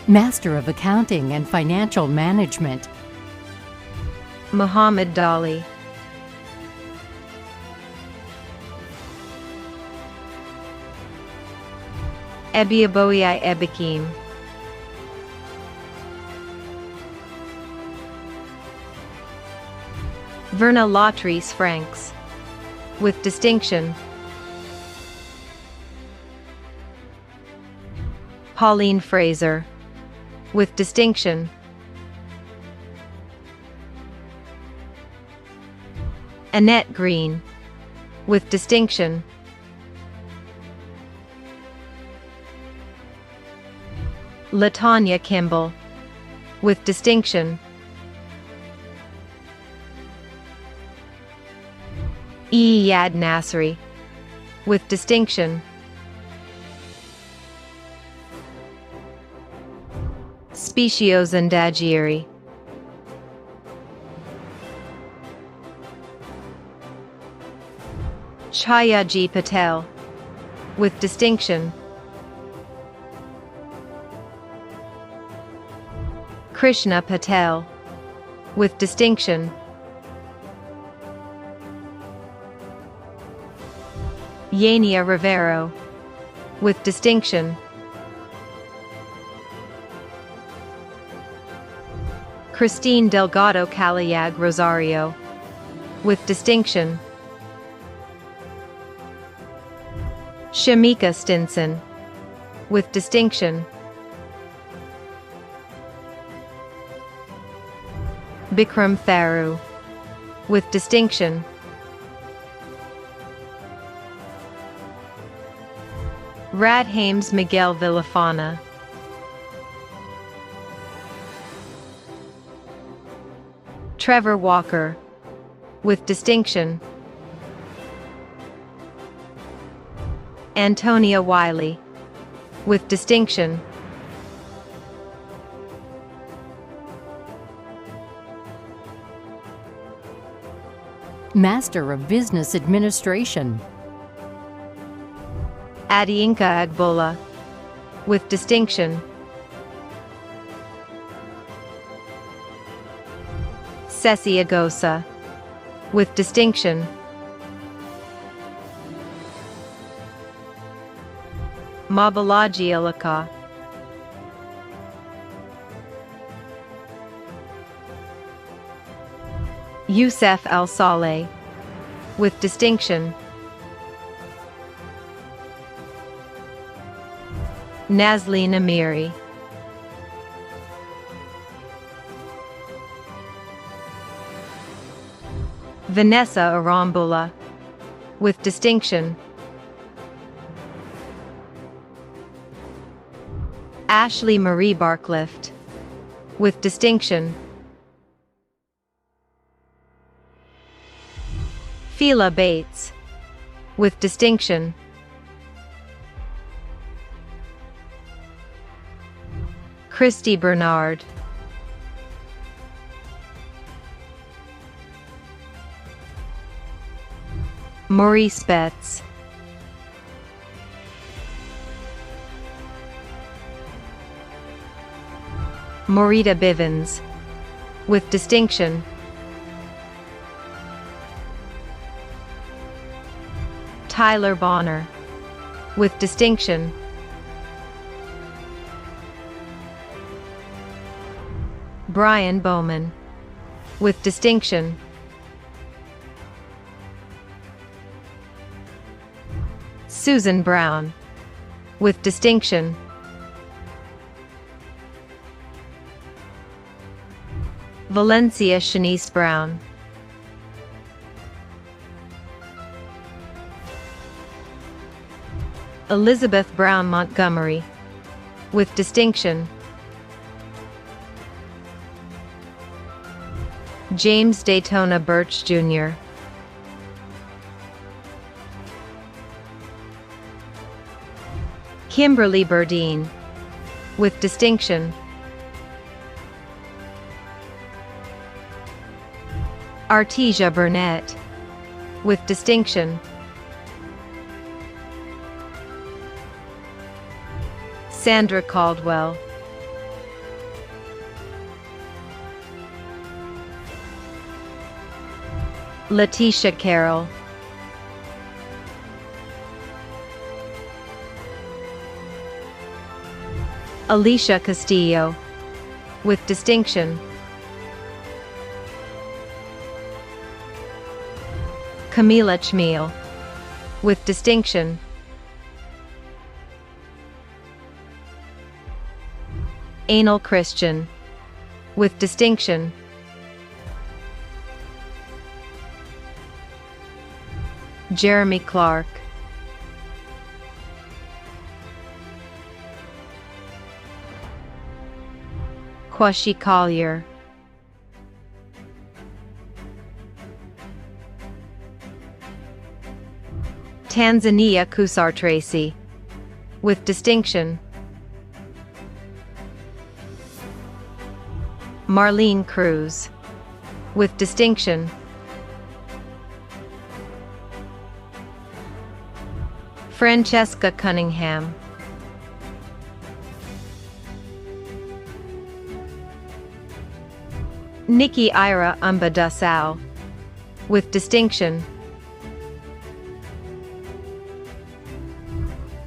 S2: Master of Accounting and Financial Management,
S19: Muhammad Dali. Ebiaboyai Ebikim. Verna Latrice Franks, with distinction. Pauline Fraser, with distinction. Annette Green, with distinction. LaTanya Kimball, with distinction. Iyad Nasri, with distinction. Specio Zandagiri. Chaya G. Patel, with distinction. Krishna Patel, with distinction. Yania Rivero, with distinction. Christine Delgado Calayag Rosario, with distinction. Shamika Stinson, with distinction. Bikram Tharu, with distinction. Radhames Miguel Villafana, Trevor Walker, with distinction. Antonia Wiley, with distinction.
S2: Master of Business Administration.
S19: Adiyinka Agbola, with distinction. Ceci Agosa, with distinction. Mabalaji Alaka, Youssef Al Saleh, with distinction. Nazleen Amiri, Vanessa Arambula, with distinction. Ashley Marie Barclift, with distinction. Fila Bates, with distinction. Christy Bernard, Maurice Betts, Morita Bivens, with distinction. Tyler Bonner, with distinction. Brian Bowman, with distinction. Susan Brown, with distinction. Valencia Shanice Brown, Elizabeth Brown Montgomery, with distinction. James Daytona Birch Jr., Kimberly Burdine, with distinction. Artesia Burnett, with distinction. Sandra Caldwell, Letitia Carroll, Alicia Castillo, with distinction. Camila Chmiel, with distinction. Anal Christian, with distinction. Jeremy Clark, Kwashi Collier, Tanzania Kusar Tracy, with distinction. Marlene Cruz, with distinction. Francesca Cunningham, Nikki Ira Umbadasau, with distinction.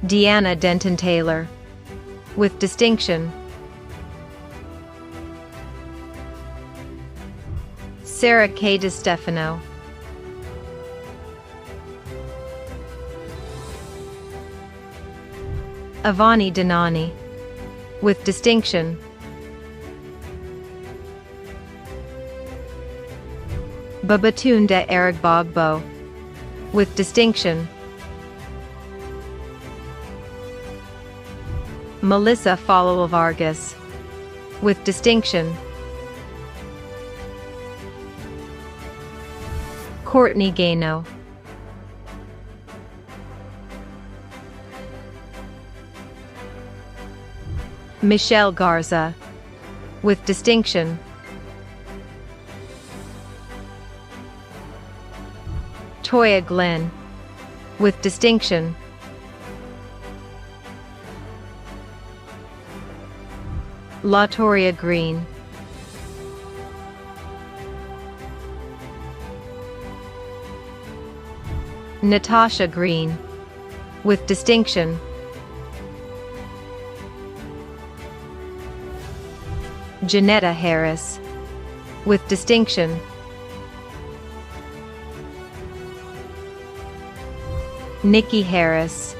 S19: Deanna Denton Taylor, with distinction. Sarah K. DeStefano, Avani Danani, with distinction. Babatunde Aragbogbo, with distinction. Melissa Follow Vargas, with distinction. Courtney Gano, Michelle Garza, with distinction. Toya Glenn, with distinction. LaToria Green, Natasha Green, with distinction. Janetta Harris, with distinction. Nikki Harris,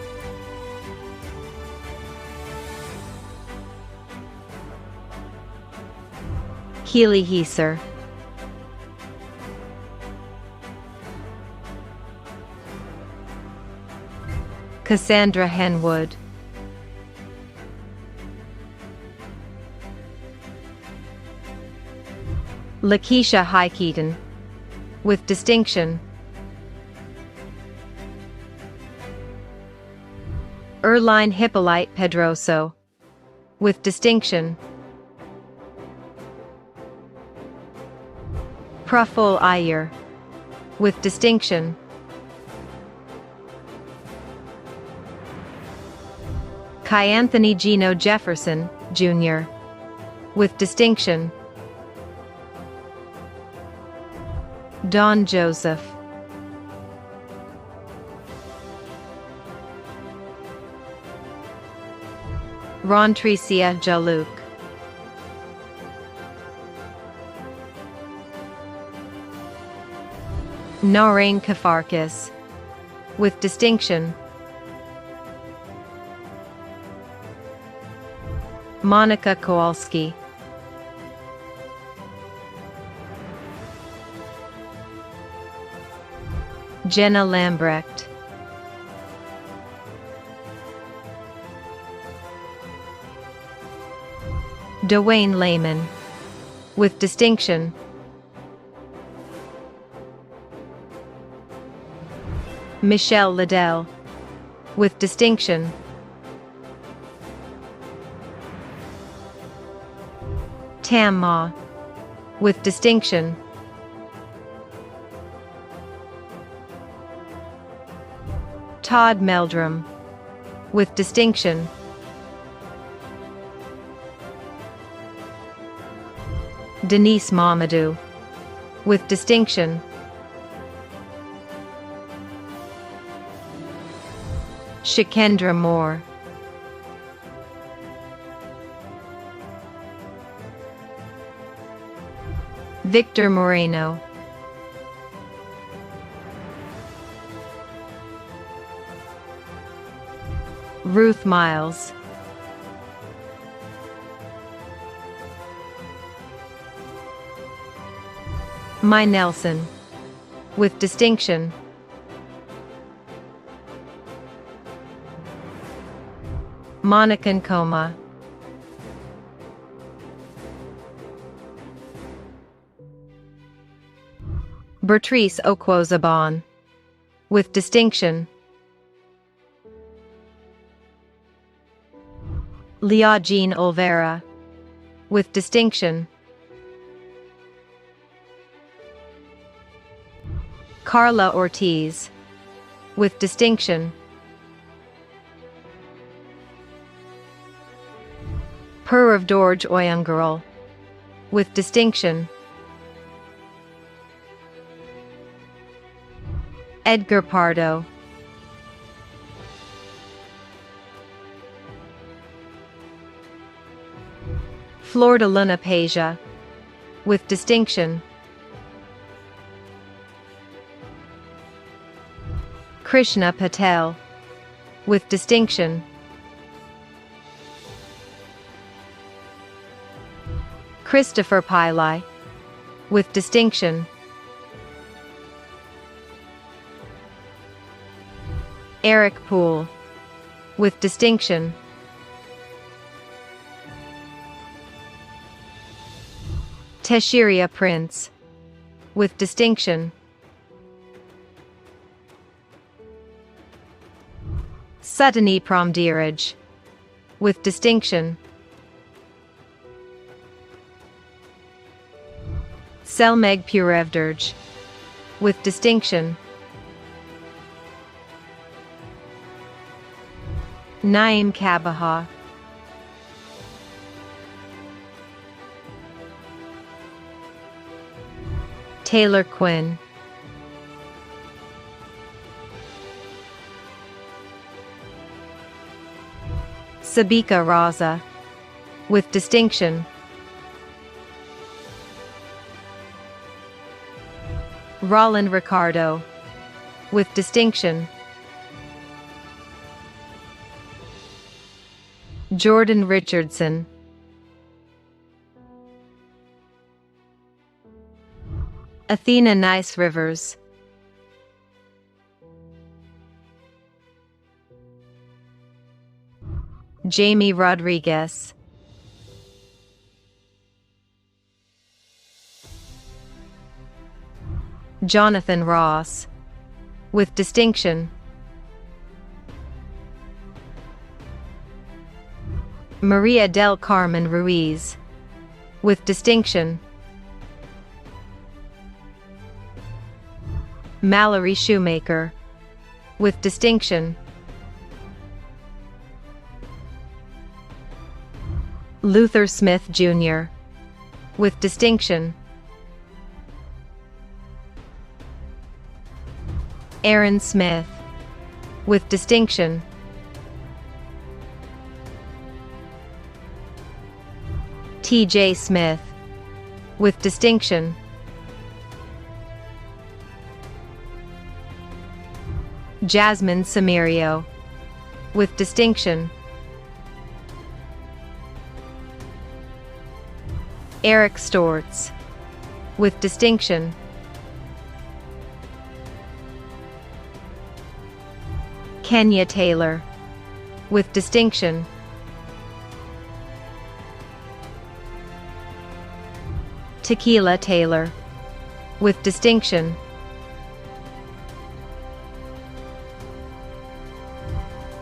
S19: Keely Heiser, Cassandra Henwood, Lakeisha Highkeaton, with distinction. Erline Hippolyte Pedroso, with distinction. Praful Iyer, with distinction. Kyanthony Gino Jefferson, Jr., with distinction. Don Joseph, Ron Tricia Jaluk, Noreen Kafarkis, with distinction. Monica Kowalski, Jenna Lambrecht, Dwayne Lehman, with distinction. Michelle Liddell, with distinction. Tam Ma, with distinction. Todd Meldrum, with distinction. Denise Mamadou, with distinction. Shakendra Moore, Victor Moreno, Ruth Miles, My Nelson, with distinction. Monica Nkoma, Bertrice Okwozabon, with distinction. Leah Jean Olvera, with distinction. Carla Ortiz, with distinction. Purav Dorj Oyangarol, with distinction. Edgar Pardo, Florida Luna Peja, with distinction. Krishna Patel, with distinction. Christopher Pillai, with distinction. Eric Poole, with distinction. Teshiria Prince, with distinction. Sutani Pramdiraj, with distinction. Selmeg Purevdirj, with distinction. Naim Kabaha, Taylor Quinn, Sabika Raza, with distinction. Roland Ricardo, with distinction. Jordan Richardson, Athena Nice Rivers, Jamie Rodriguez, Jonathan Ross, with distinction. Maria del Carmen Ruiz, with distinction. Mallory Shoemaker, with distinction. Luther Smith Jr., with distinction. Aaron Smith, with distinction. T.J. Smith, with distinction. Jasmine Samario, with distinction. Eric Stortz, with distinction. Kenya Taylor, with distinction. Tequila Taylor, with distinction.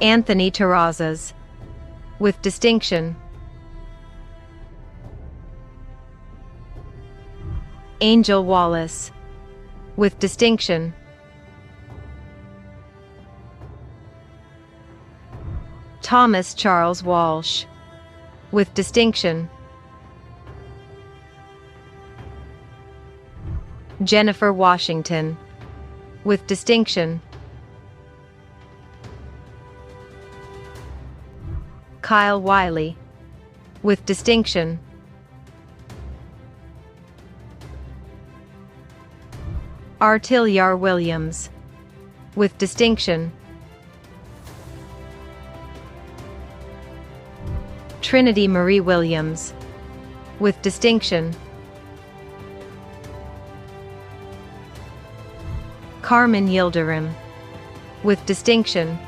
S19: Anthony Terrazas, with distinction. Angel Wallace, with distinction. Thomas Charles Walsh, with distinction. Jennifer Washington, with distinction. Kyle Wiley, with distinction. Artiliar Williams, with distinction. Trinity Marie Williams, with distinction. Carmen Yildirim, with distinction.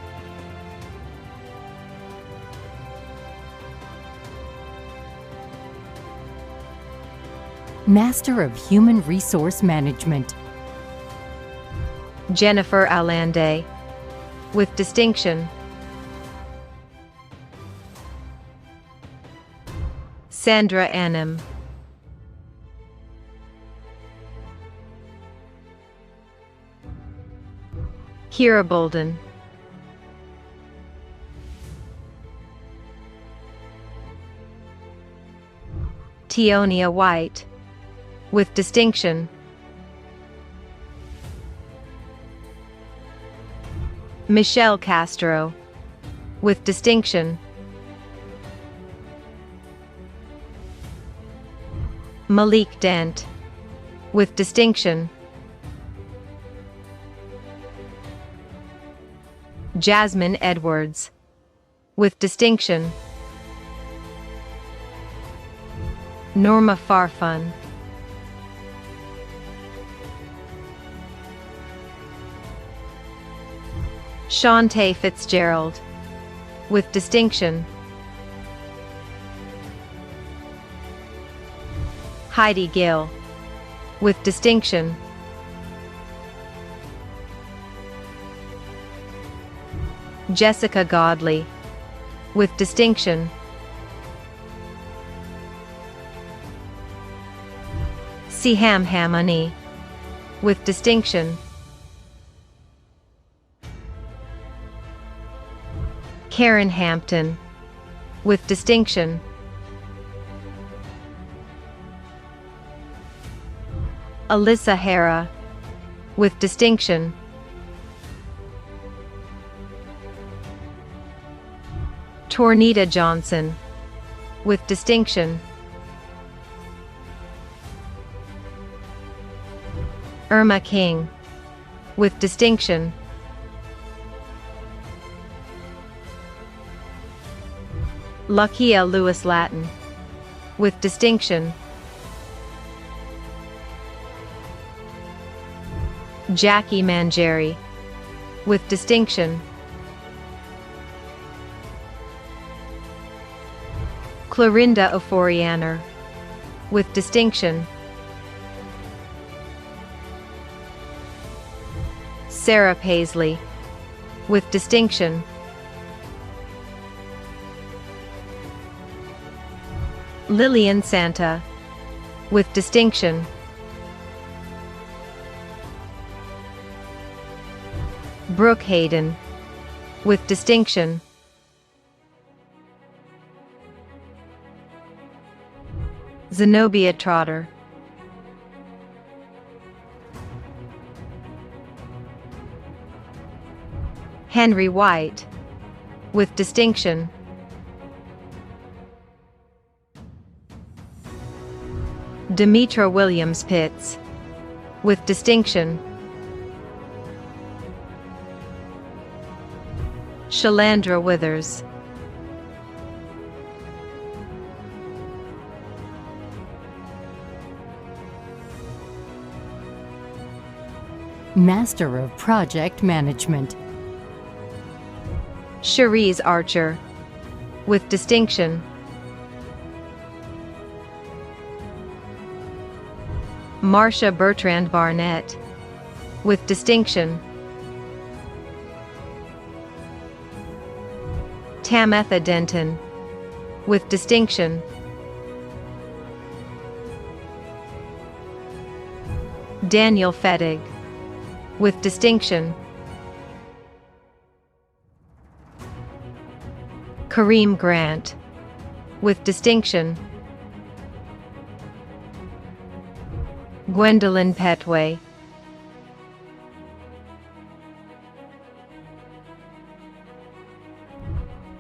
S2: Master of Human Resource Management.
S19: Jennifer Allende, with distinction. Sandra Annam, Kira Bolden, Teonia White, with distinction. Michelle Castro, with distinction. Malik Dent, with distinction. Jasmine Edwards, with distinction. Norma Farfan, Shantae Fitzgerald, with distinction. Heidi Gill, with distinction. Jessica Godley, with distinction. Siham Hamani, with distinction. Karen Hampton, with distinction. Alyssa Hara, with distinction. Tornita Johnson, with distinction. Irma King, with distinction. Lakia Lewis Latin, with distinction. Jackie Mangieri, with distinction. Clorinda Oforianer, with distinction. Sarah Paisley, with distinction. Lillian Santa, with distinction. Brooke Hayden, with distinction. Zenobia Trotter, Henry White, with distinction. Demetra Williams Pitts, with distinction. Shalandra Withers,
S2: Master of Project Management.
S19: Cherise Archer, with distinction. Marcia Bertrand Barnett, with distinction. Tametha Denton, with distinction. Daniel Fettig, with distinction. Kareem Grant, with distinction. Gwendolyn Petway,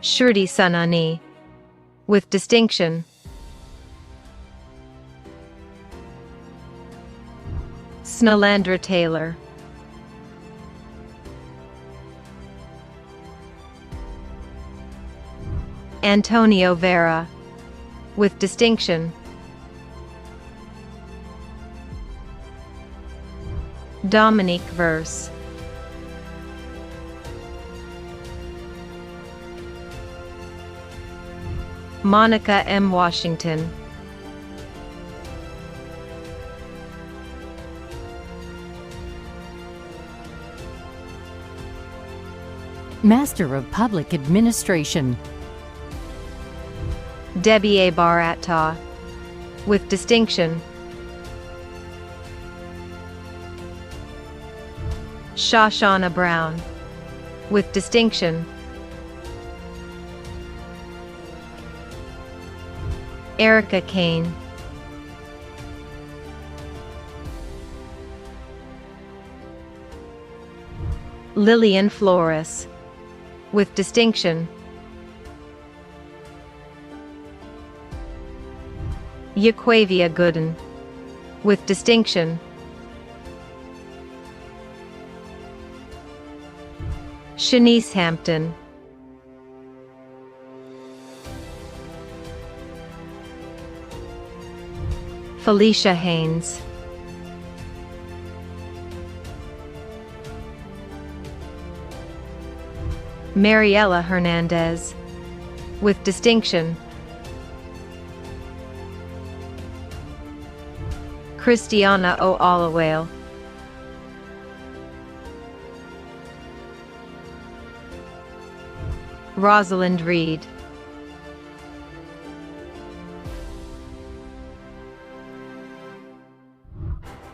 S19: Shruti Sanani, with distinction. Snalandra Taylor, Antonio Vera, with distinction. Dominique Verse, Monica M. Washington,
S2: Master of Public Administration.
S19: Debbie A. Baratta, with distinction. Shoshana Brown, with distinction. Erica Kane, Lillian Flores, with distinction. Yaquavia Gooden, with distinction. Shanice Hampton, Felicia Haynes, Mariela Hernandez, with distinction. Christiana O'Allowale, Rosalind Reed,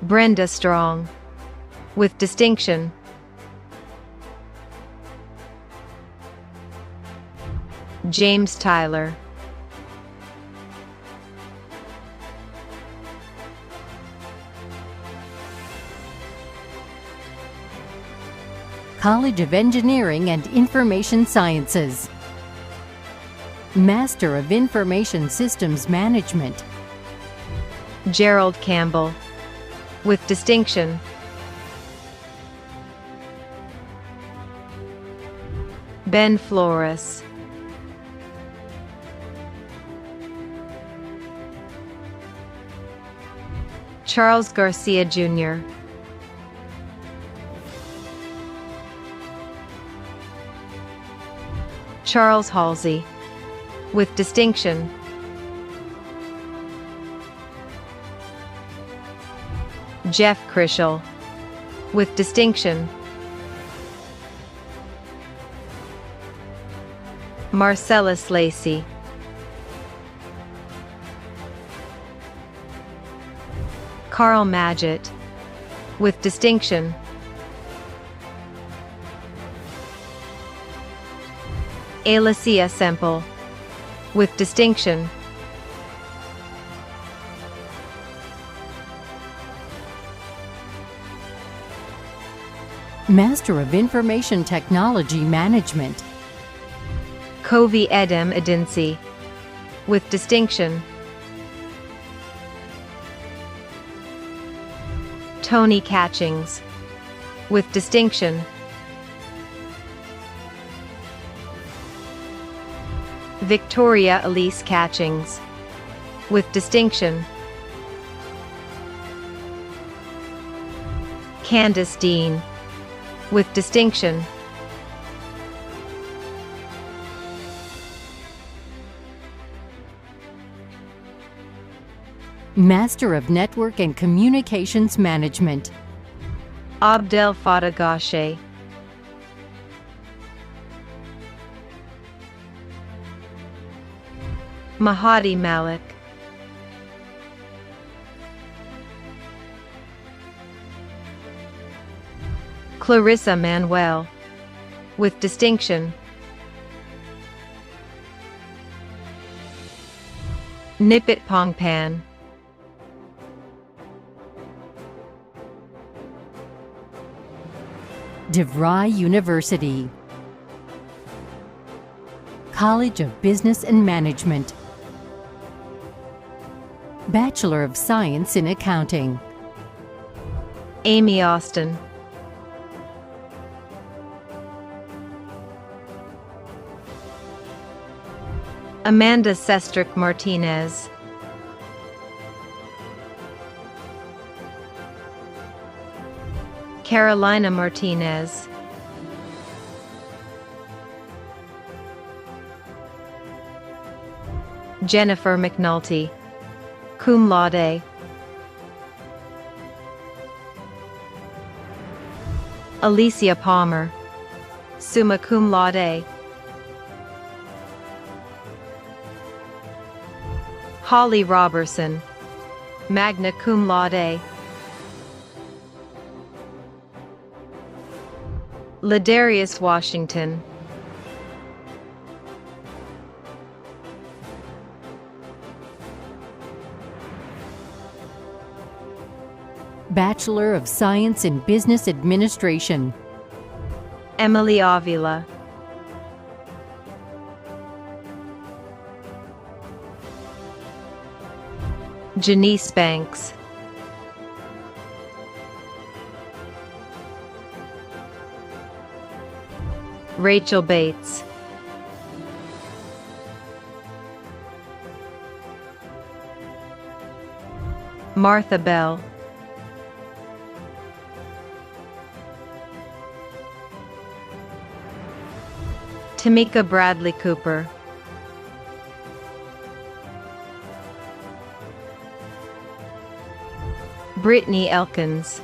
S19: Brenda Strong, with distinction. James Tyler,
S2: College of Engineering and Information Sciences, Master of Information Systems Management,
S19: Gerald Campbell, with distinction. Ben Flores, Charles Garcia Jr., Charles Halsey, with distinction. Jeff Krischel, with distinction. Marcellus Lacey, Carl Madgett, with distinction. Alicia Semple, with distinction.
S2: Master of Information Technology Management,
S19: Kovi Edem Edinsi, with distinction. Tony Catchings, with distinction. Victoria Elise Catchings, with distinction. Candace Dean, with distinction.
S2: Master of Network and Communications Management,
S19: Abdel Fattah Gashe, Mahadi Malik, Clarissa Manuel, with distinction. Nipit Pongpan,
S2: DeVry University, College of Business and Management, Bachelor of Science in Accounting,
S19: Amy Austin, Amanda Sestrick Martinez, Carolina Martinez, Jennifer McNulty, cum laude, Alicia Palmer, summa cum laude, Holly Robertson, magna cum laude, Ladarius Washington,
S2: Bachelor of Science in Business Administration,
S19: Emily Avila, Janice Banks, Rachel Bates, Martha Bell, Tamika Bradley Cooper, Brittany Elkins,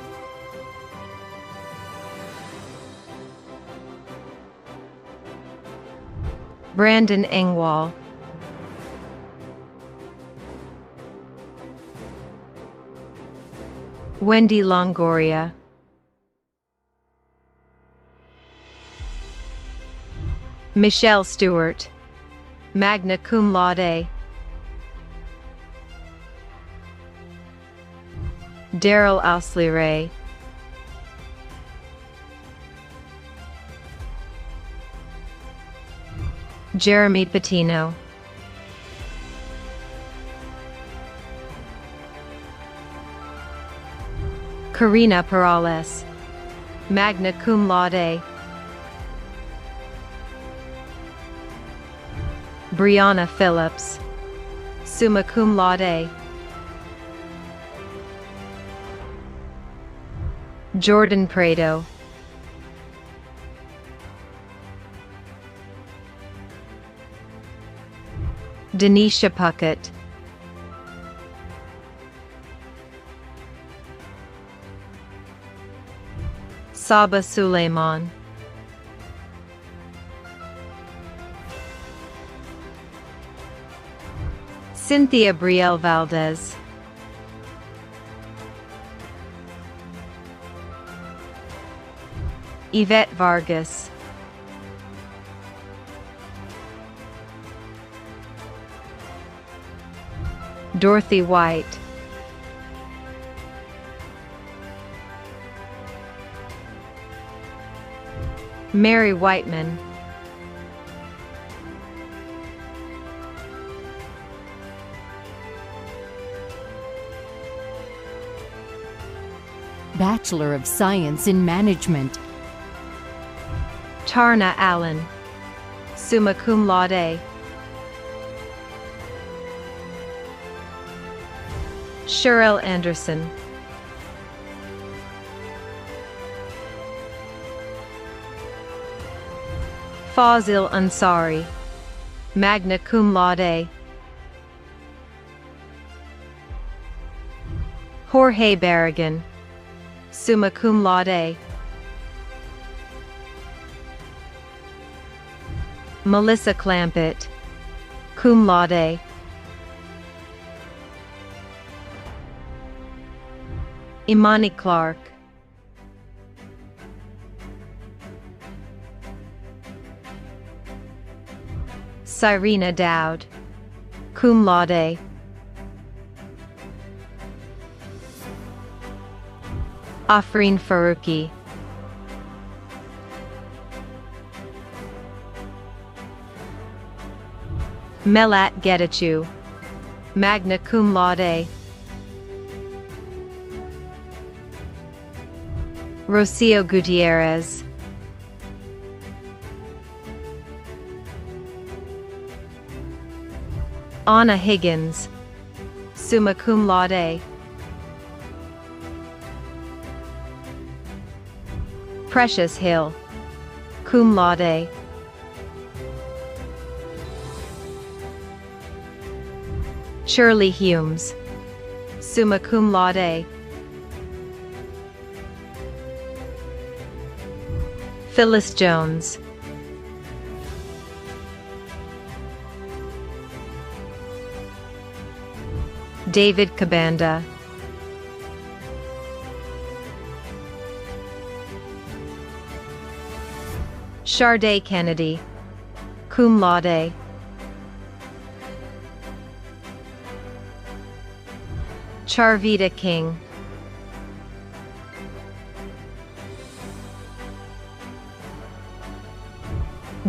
S19: Brandon Engwall, Wendy Longoria, Michelle Stewart, magna cum laude, Daryl Ausley-Ray, Jeremy Patino, Karina Perales, magna cum laude, Brianna Phillips, summa cum laude, Jordan Prado, Denisha Puckett, Saba Suleiman, Cynthia Brielle Valdez, Yvette Vargas, Dorothy White, Mary Whiteman,
S2: Bachelor of Science in Management,
S19: Tarna Allen, summa cum laude, Cheryl Anderson, Fazil Ansari, magna cum laude, Jorge Barragan, summa cum laude, Melissa Clampett, cum laude, Imani Clark, Cyrena Dowd, cum laude, Afreen Faruqi, Melat Getachew, magna cum laude, Rocio Gutierrez, Anna Higgins, summa cum laude, Precious Hill, cum laude, Shirley Humes, summa cum laude, Phyllis Jones, David Cabanda, Sharday Kennedy, cum laude, Charvita King,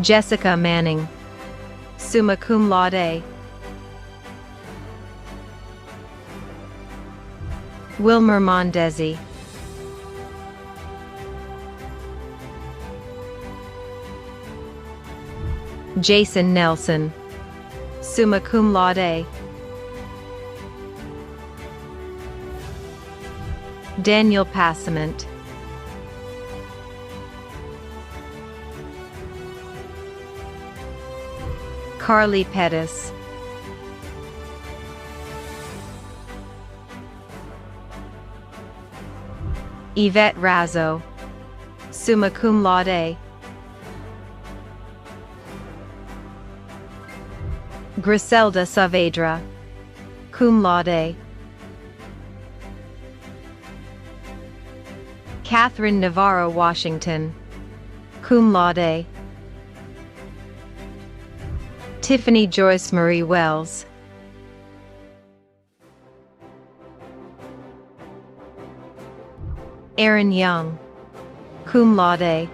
S19: Jessica Manning, summa cum laude, Wilmer Mondesi, Jason Nelson, summa cum laude. Daniel Passament, Carly Pettis, Yvette Razzo, summa cum laude. Griselda Saavedra, cum laude. Catherine Navarro Washington, cum laude. Tiffany Joyce Marie Wells, Aaron Young, cum laude.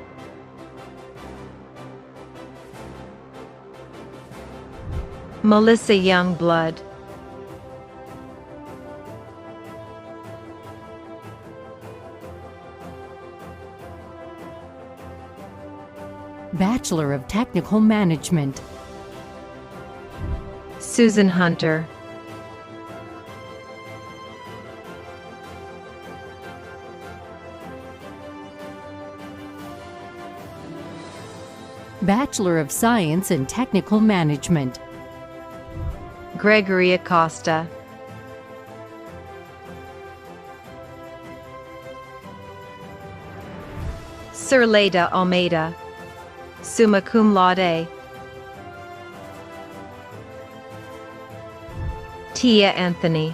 S19: Melissa Youngblood,
S2: Bachelor of Technical Management.
S19: Susan Hunter,
S2: Bachelor of Science in Technical Management.
S19: Gregory Acosta, Sirleda Almeida, summa cum laude. Tia Anthony,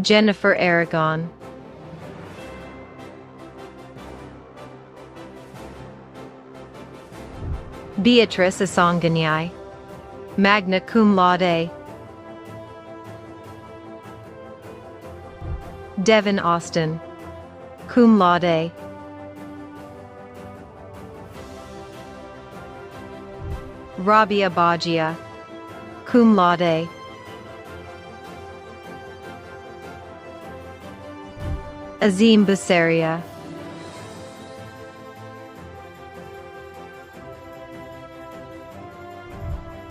S19: Jennifer Aragon, Beatrice Asanganyai, magna cum laude. Devin Austin, cum laude. Rabia Bagia, cum laude. Azim Busaria,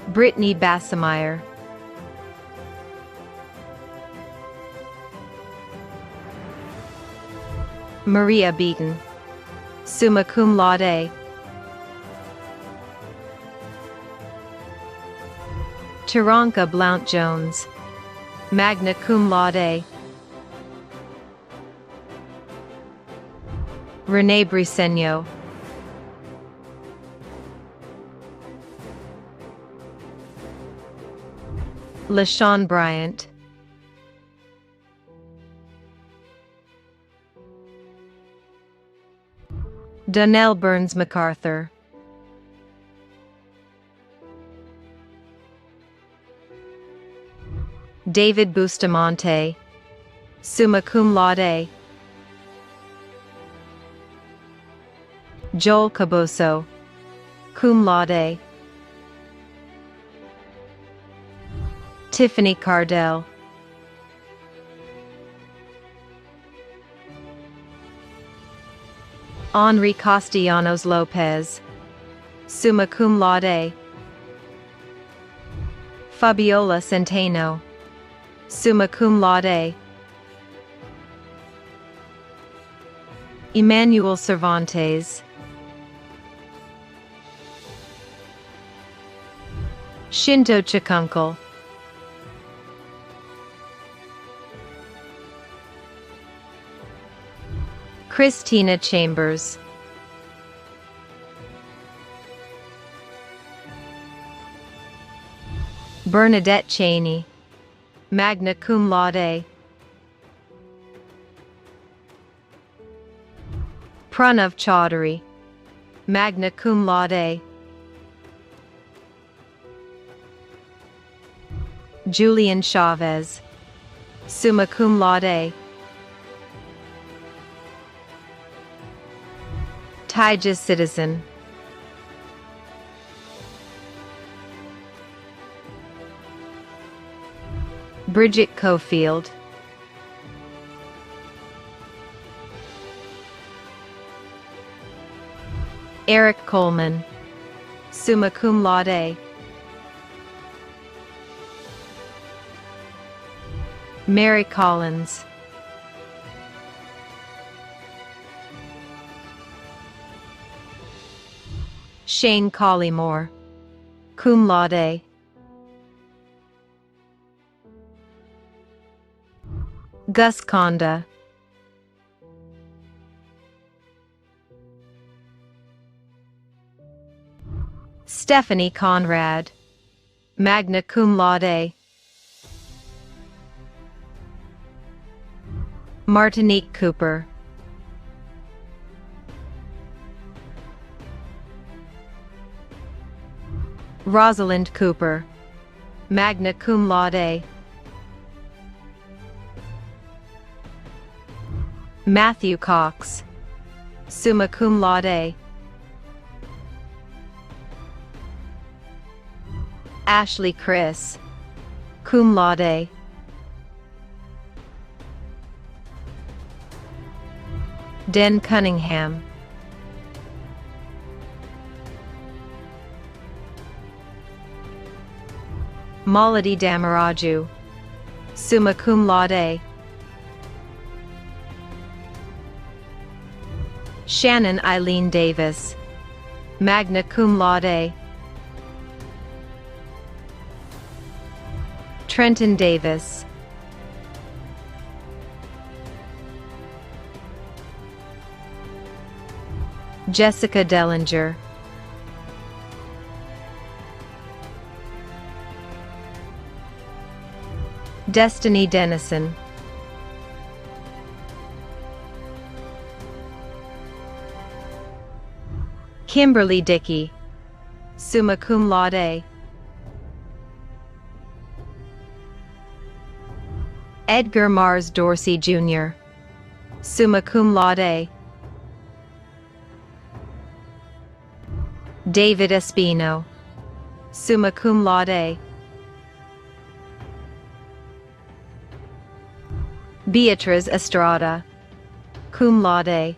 S19: Brittany Bassemeyer, Maria Beaton, summa cum laude. Taranka Blount Jones, magna cum laude. Renee Briceño, LaShawn Bryant, Donnell Burns MacArthur, David Bustamante, summa cum laude. Joel Caboso, cum laude. Tiffany Cardell, Henri Castellanos Lopez, summa cum laude. Fabiola Centeno, summa cum laude. Emmanuel Cervantes, Shinto Chikunkel, Christina Chambers, Bernadette Cheney, magna cum laude. Pranav Chaudhary, magna cum laude. Julian Chavez, summa cum laude. Tyja Citizen, Bridget Cofield, Eric Coleman, summa cum laude. Mary Collins, Shane Collymore, cum laude. Gus Conda, Stephanie Conrad, magna cum laude. Martinique Cooper, Rosalind Cooper, magna cum laude. Matthew Cox, summa cum laude. Ashley Chris, cum laude. Den Cunningham, Malady Damaraju, summa cum laude. Shannon Eileen Davis, magna cum laude. Trenton Davis, Jessica Dellinger, Destiny Dennison, Kimberly Dickey, summa cum laude. Edgar Mars Dorsey Jr., summa cum laude. David Espino, summa cum laude. Beatriz Estrada, cum laude.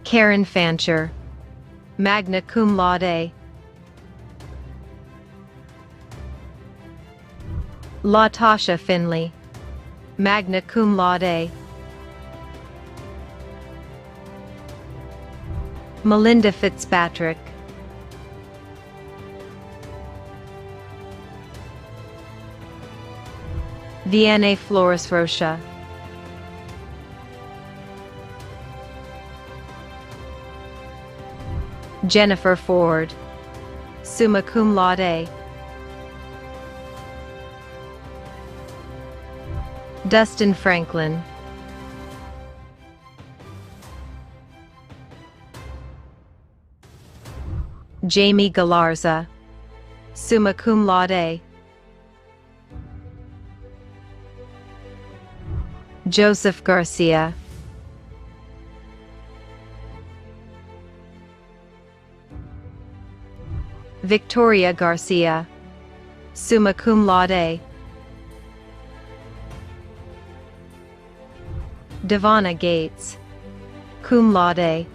S19: Karen Fancher, magna cum laude. LaTasha Finley, magna cum laude. Melinda Fitzpatrick, Vianney Flores Rocha, Jennifer Ford, summa cum laude. Dustin Franklin, Jamie Galarza, summa cum laude. Joseph Garcia, Victoria Garcia, summa cum laude. Devonna Gates, cum laude.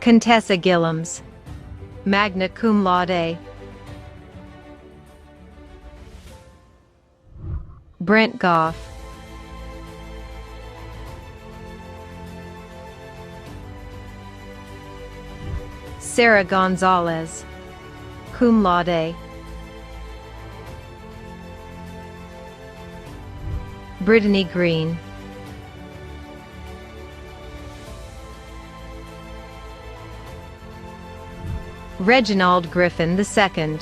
S19: Contessa Gillums, magna cum laude. Brent Goff, Sarah Gonzalez, cum laude. Brittany Green, Reginald Griffin II,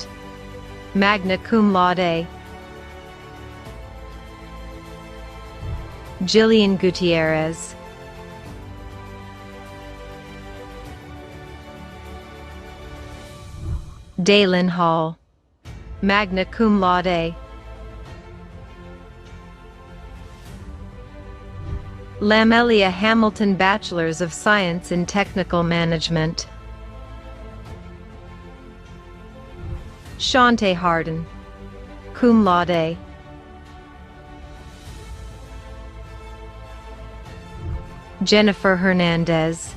S19: magna cum laude. Jillian Gutierrez, Dalen Hall, magna cum laude. Lamelia Hamilton, Bachelors of Science in Technical Management. Shante Harden, cum laude. Jennifer Hernandez,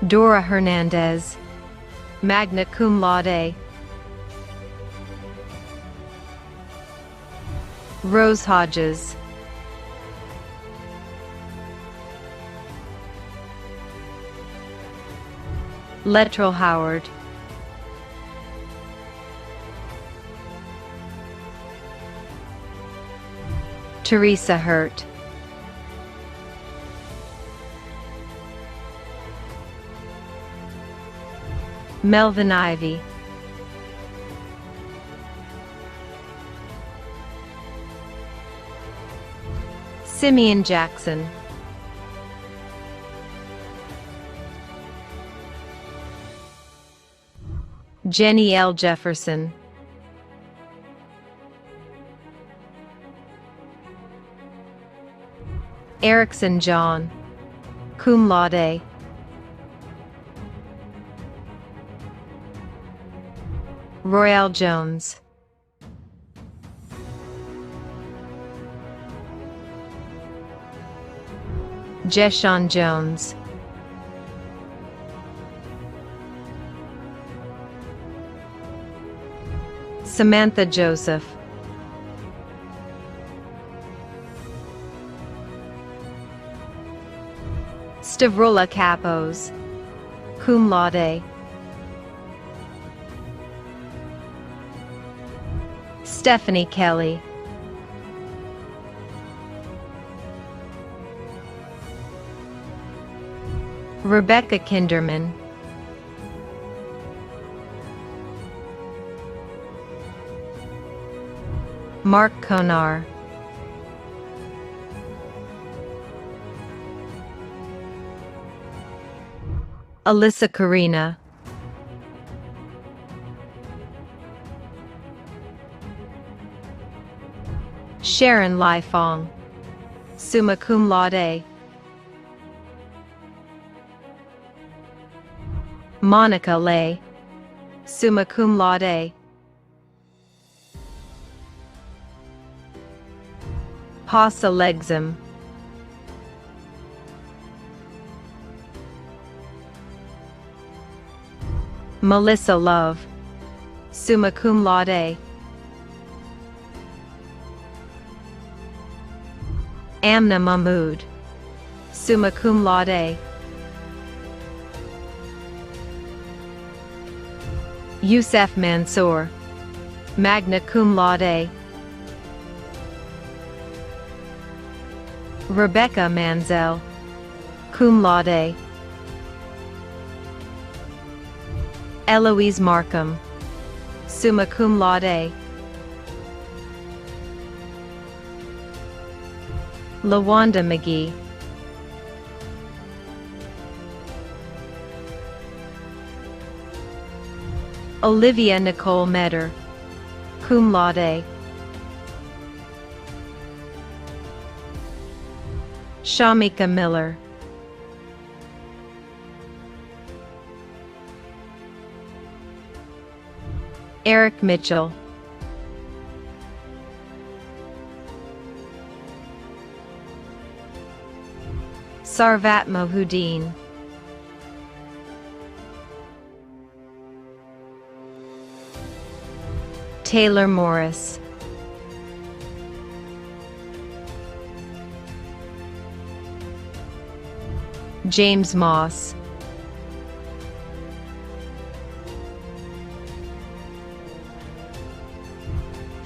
S19: Dora Hernandez, magna cum laude. Rose Hodges, Lettrell Howard, Teresa Hurt, Melvin Ivy, Simeon Jackson, Jenny L. Jefferson, Erickson John, cum laude. Royale Jones, Jeshawn Jones, Samantha Joseph, Stavrola Capos, cum laude. Stephanie Kelly, Rebecca Kinderman, Mark Konar, Alyssa Karina, Sharon Lai Fong, summa cum laude. Monica Lay, summa cum laude. Hassa Legzim, Melissa Love, summa cum laude. Amna Mahmood, summa cum laude. Youssef Mansour, magna cum laude. Rebecca Manzel, cum laude. Eloise Markham, summa cum laude. LaWanda McGee, Olivia Nicole Metter, cum laude. Shamika Miller, Eric Mitchell, Sarvat Mohuddin, Taylor Morris, James Moss,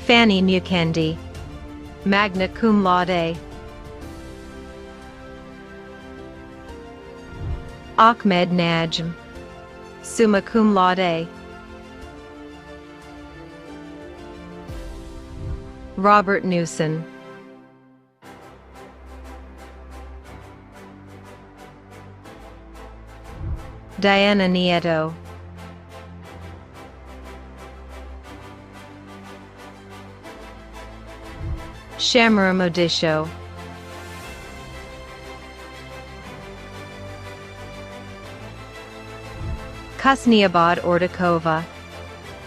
S19: Fanny Mukendi, magna cum laude. Ahmed Najm, summa cum laude. Robert Newson, Diana Nieto, Shamara Modisho, Kusniabad Ordakova,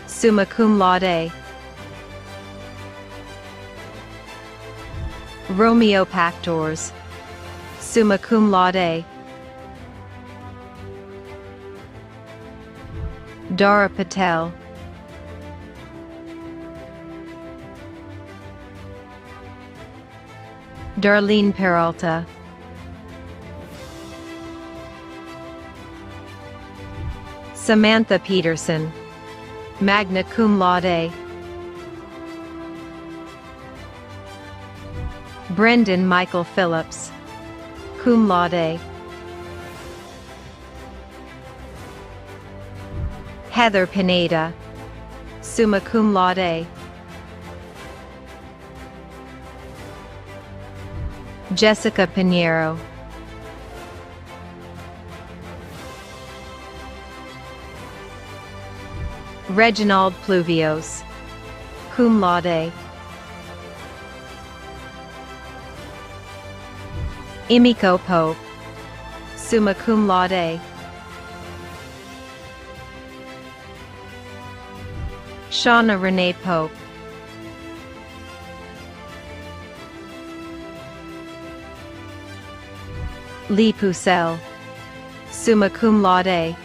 S19: summa cum laude. Romeo Pactors, summa cum laude. Dara Patel, Darlene Peralta, Samantha Peterson, magna cum laude. Brendan Michael Phillips, cum laude. Heather Pineda, summa cum laude. Jessica Pinheiro, Reginald Pluvios, cum laude. Emiko Pope, summa cum laude. Shauna Renee Pope, Lee Poussel, summa cum laude.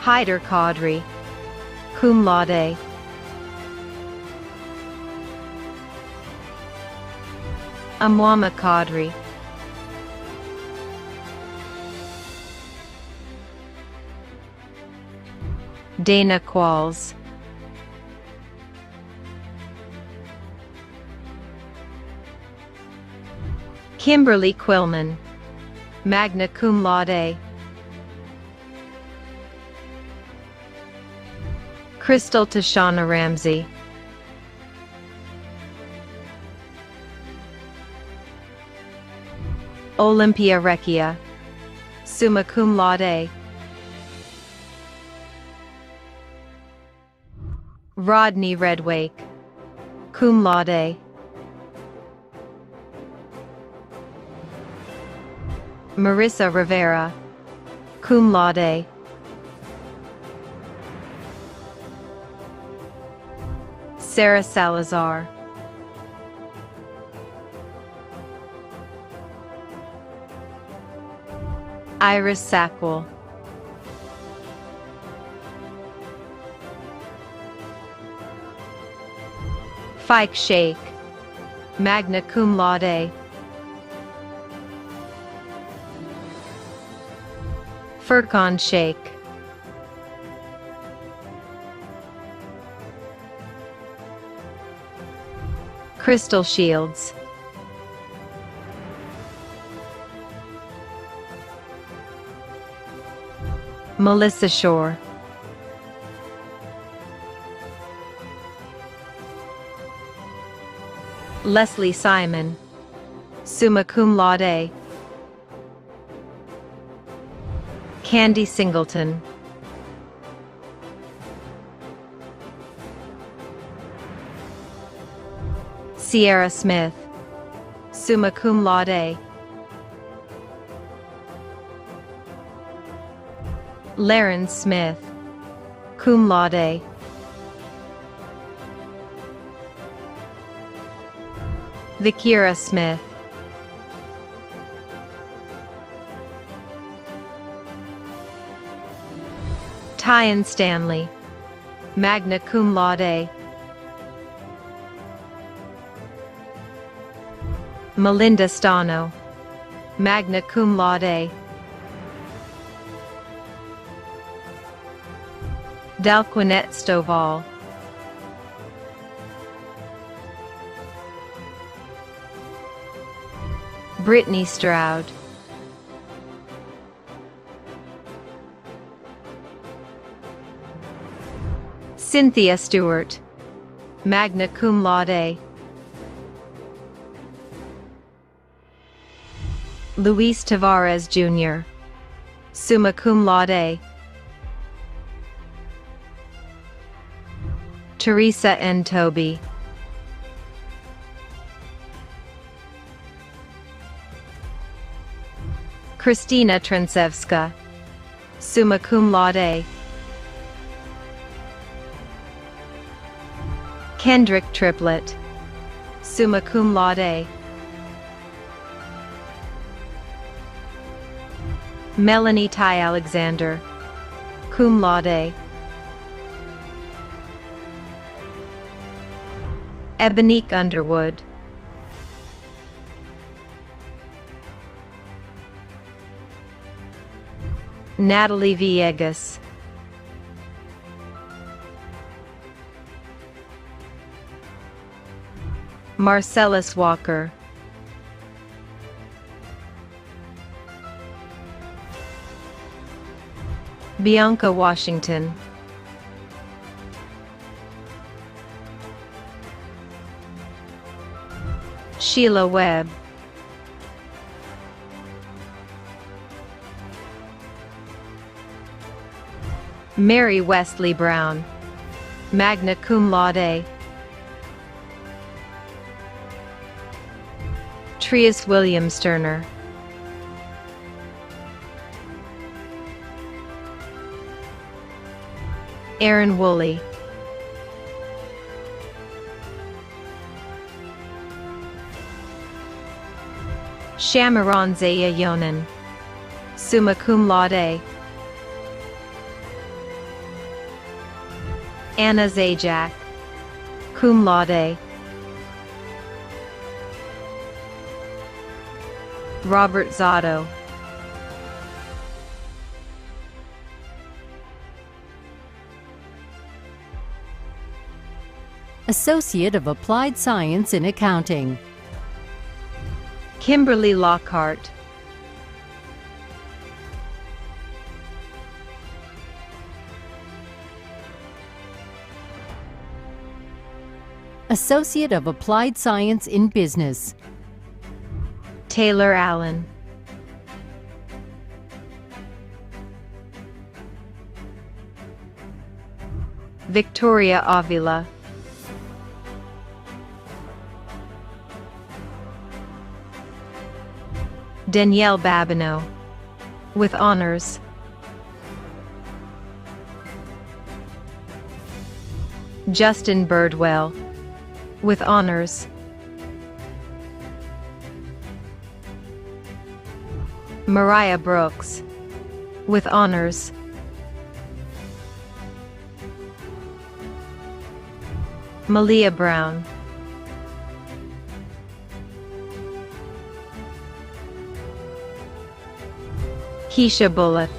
S19: Hyder Qadri, cum laude. Amwama Qadri, Dana Qualls, Kimberly Quillman, magna cum laude. Crystal Tashana Ramsey, Olympia Recchia, summa cum laude. Rodney Redwake, cum laude. Marissa Rivera, cum laude. Sarah Salazar, Iris Sackwell, Fike Sheikh, magna cum laude. Furqan Sheikh, Crystal Shields, Melissa Shore, Leslie Simon, summa cum laude. Candy Singleton, Sierra Smith, summa cum laude. Laren Smith, cum laude. Vikira Smith, Tyan Stanley, magna cum laude. Melinda Stano, magna cum laude. Dalquinette Stovall, Brittany Stroud, Cynthia Stewart, magna cum laude. Luis Tavares Jr., summa cum laude. Teresa N. Toby, Christina Transevska, summa cum laude. Kendrick Triplett, summa cum laude. Melanie Ty Alexander, cum laude. Ebonique Underwood, Natalie Villegas, Marcellus Walker, Bianca Washington, Sheila Webb, Mary Wesley Brown, magna cum laude. Trius William Sterner, Aaron Woolley, Shamaron Zaya Yonan, summa cum laude. Anna Zajac, cum laude. Robert Zotto,
S2: Associate of Applied Science in Accounting.
S19: Kimberly Lockhart,
S2: Associate of Applied Science in Business.
S19: Taylor Allen, Victoria Avila, Danielle Babineau, with honors. Justin Birdwell, with honors. Mariah Brooks, with honors. Malia Brown, Keisha Bullock,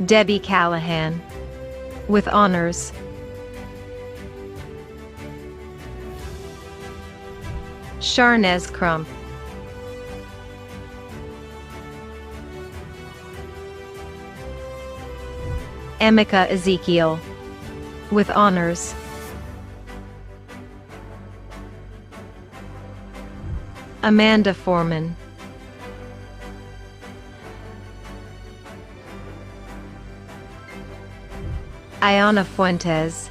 S19: Debbie Callahan, with honors. Sharnez Crump, Emeka Ezekiel, with honors. Amanda Foreman, Ayana Fuentes,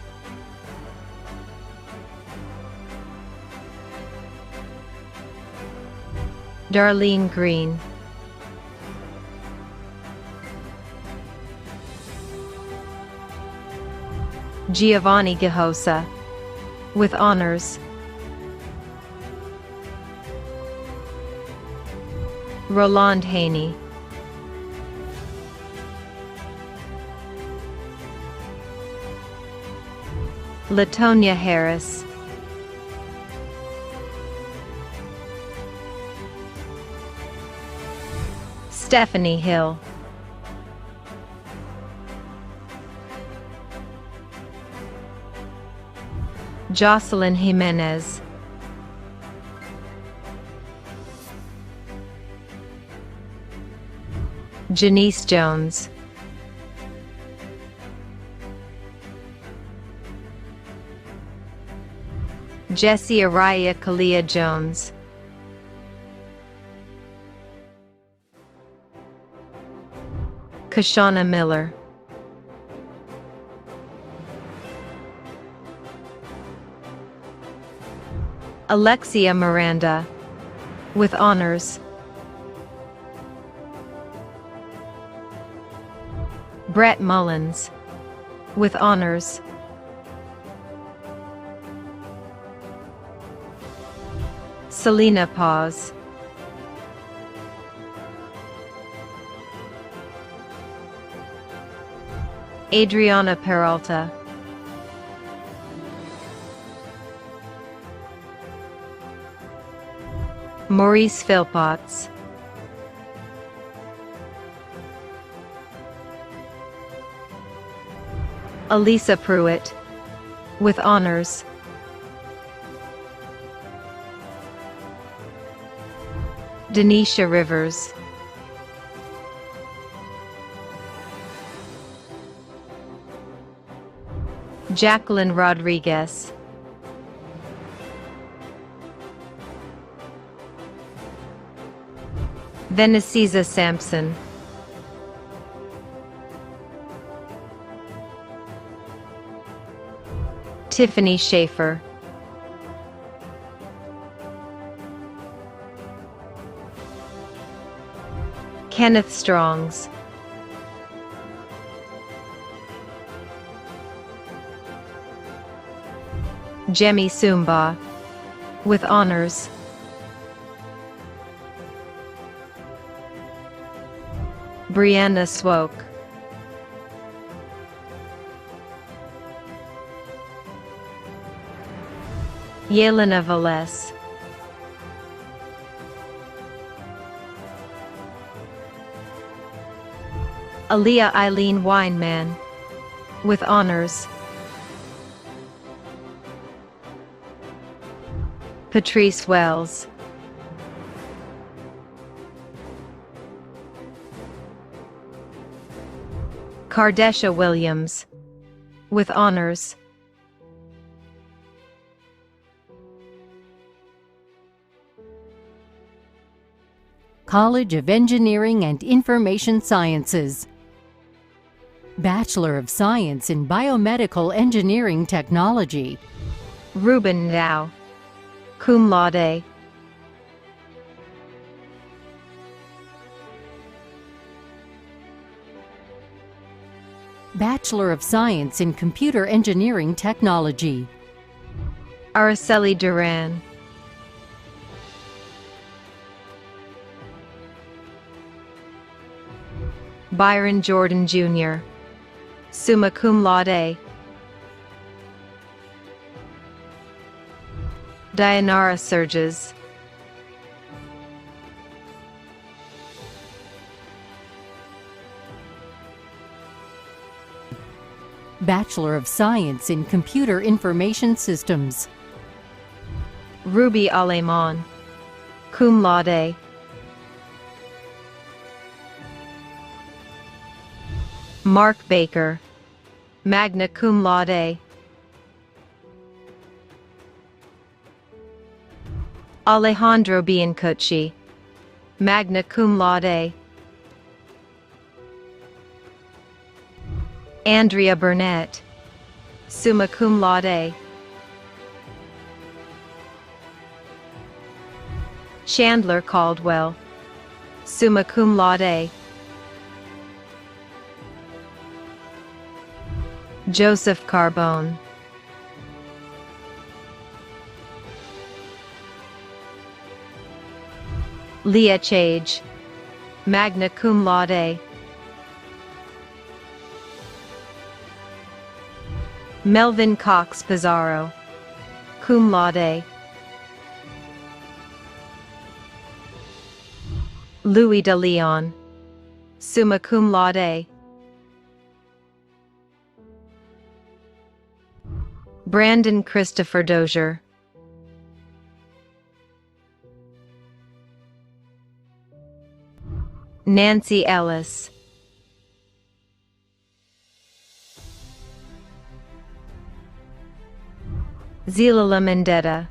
S19: Darlene Green, Giovanni Gahosa, with honors. Roland Haney, Latonia Harris, Stephanie Hill, Jocelyn Jimenez, Janice Jones, Jessie Araya Kalia Jones, Kashana Miller, Alexia Miranda, with honors. Brett Mullins, with honors. Selena Paz, Adriana Peralta, Maurice Philpotts, Elisa Pruitt, with honors. Denisha Rivers, Jacqueline Rodriguez, Veniciza Sampson, Tiffany Schaefer, Kenneth Strongs, Jemmy Sumba, with honors. Brianna Swoke, Yelena Velez, Aaliyah Eileen Weinman, with honors. Patrice Wells, Cardesha Williams, with honors.
S2: College of Engineering and Information Sciences. Bachelor of Science in Biomedical Engineering Technology.
S19: Ruben Dow, cum laude.
S2: Bachelor of Science in Computer Engineering Technology.
S19: Araceli Duran, Byron Jordan Jr., summa cum laude. Dayanara Surges,
S2: Bachelor of Science in Computer Information Systems.
S19: Ruby Aleman, cum laude. Mark Baker, magna cum laude. Alejandro Biancucci, magna cum laude. Andrea Burnett, summa cum laude. Chandler Caldwell, summa cum laude. Joseph Carbone, Leah Chage, magna cum laude. Melvin Cox Pizarro, cum laude. Louis de Leon, summa cum laude. Brandon Christopher Dozier, Nancy Ellis, Zilala Mendetta,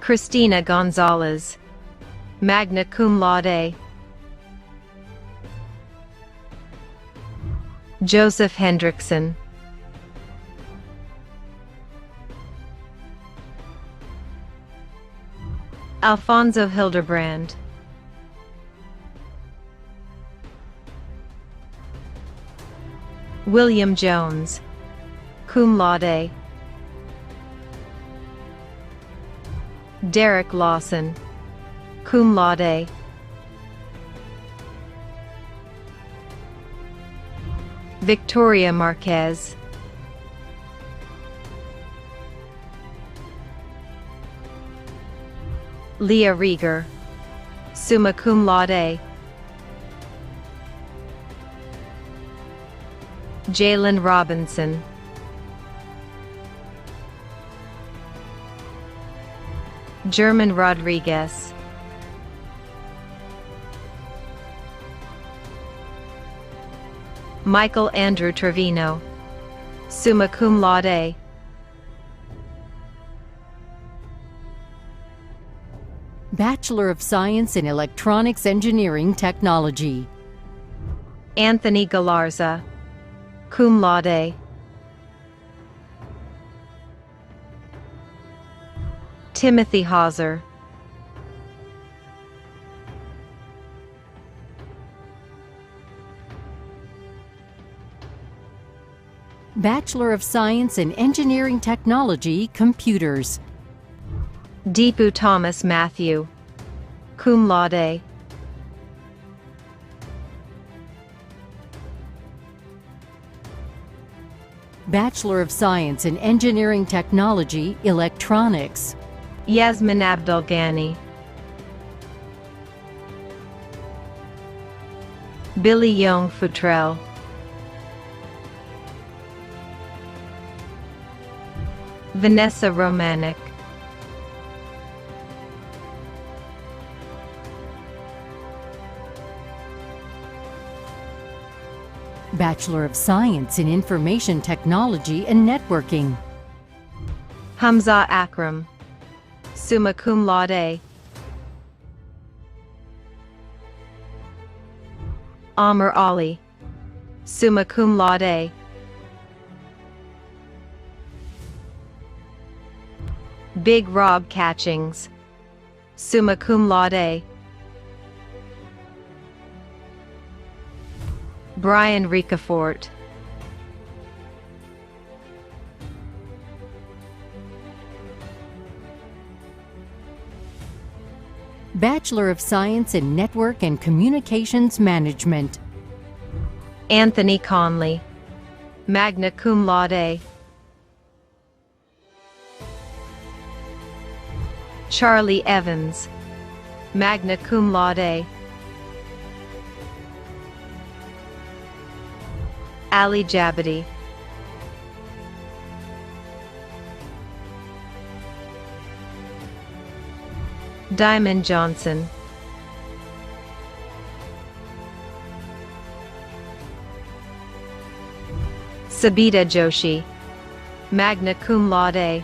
S19: Christina Gonzalez, magna cum laude. Joseph Hendrickson, Alfonso Hildebrand. William Jones, cum laude. Derek Lawson, cum laude. Victoria Marquez. Leah Rieger, summa cum laude. Jalen Robinson. German Rodriguez. Michael Andrew Trevino, summa cum laude.
S2: Bachelor of Science in Electronics Engineering Technology.
S19: Anthony Galarza, cum laude. Timothy Hauser.
S2: Bachelor of Science in Engineering Technology Computers.
S19: Deepu Thomas Matthew, cum laude.
S2: Bachelor of Science in Engineering Technology Electronics.
S19: Yasmin Abdul Ghani. Billy Young Futrell. Vanessa Romanek.
S2: Bachelor of Science in Information Technology and Networking.
S19: Hamza Akram, summa cum laude. Amr Ali, summa cum laude. Big Rob Catchings, summa cum laude. Brian Ricafort.
S2: Bachelor of Science in Network and Communications Management.
S19: Anthony Conley, magna cum laude. Charlie Evans, magna cum laude. Ali Jabadi. Diamond Johnson. Sabita Joshi, magna cum laude.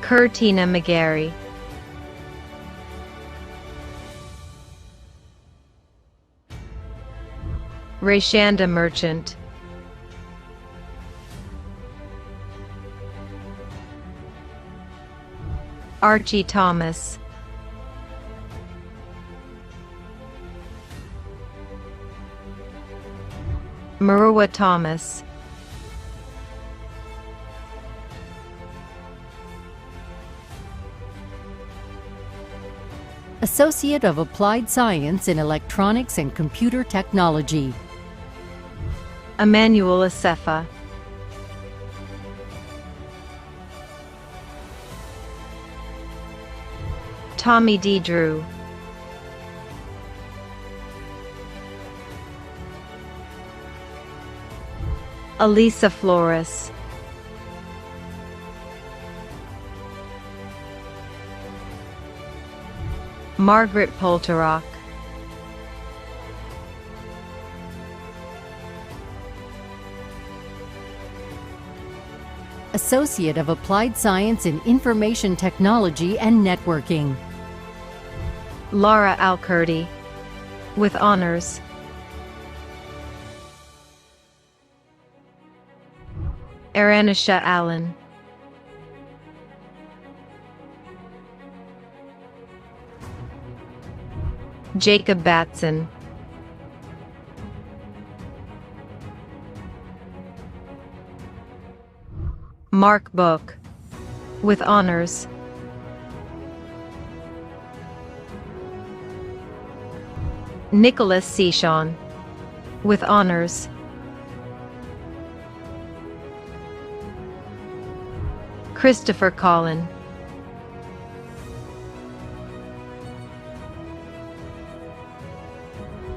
S19: Curtina McGarry. Rayshanda Merchant. Archie Thomas. Marua Thomas.
S2: Associate of Applied Science in Electronics and Computer Technology.
S19: Emmanuel Asefa. Tommy D. Drew. Elisa Flores. Margaret Polterock.
S2: Associate of Applied Science in Information Technology and Networking.
S19: Laura Alcurdy, with honors. Aranisha Allen. Jacob Batson, Mark Book, with honors. Nicholas Seshon, with honors. Christopher Collin,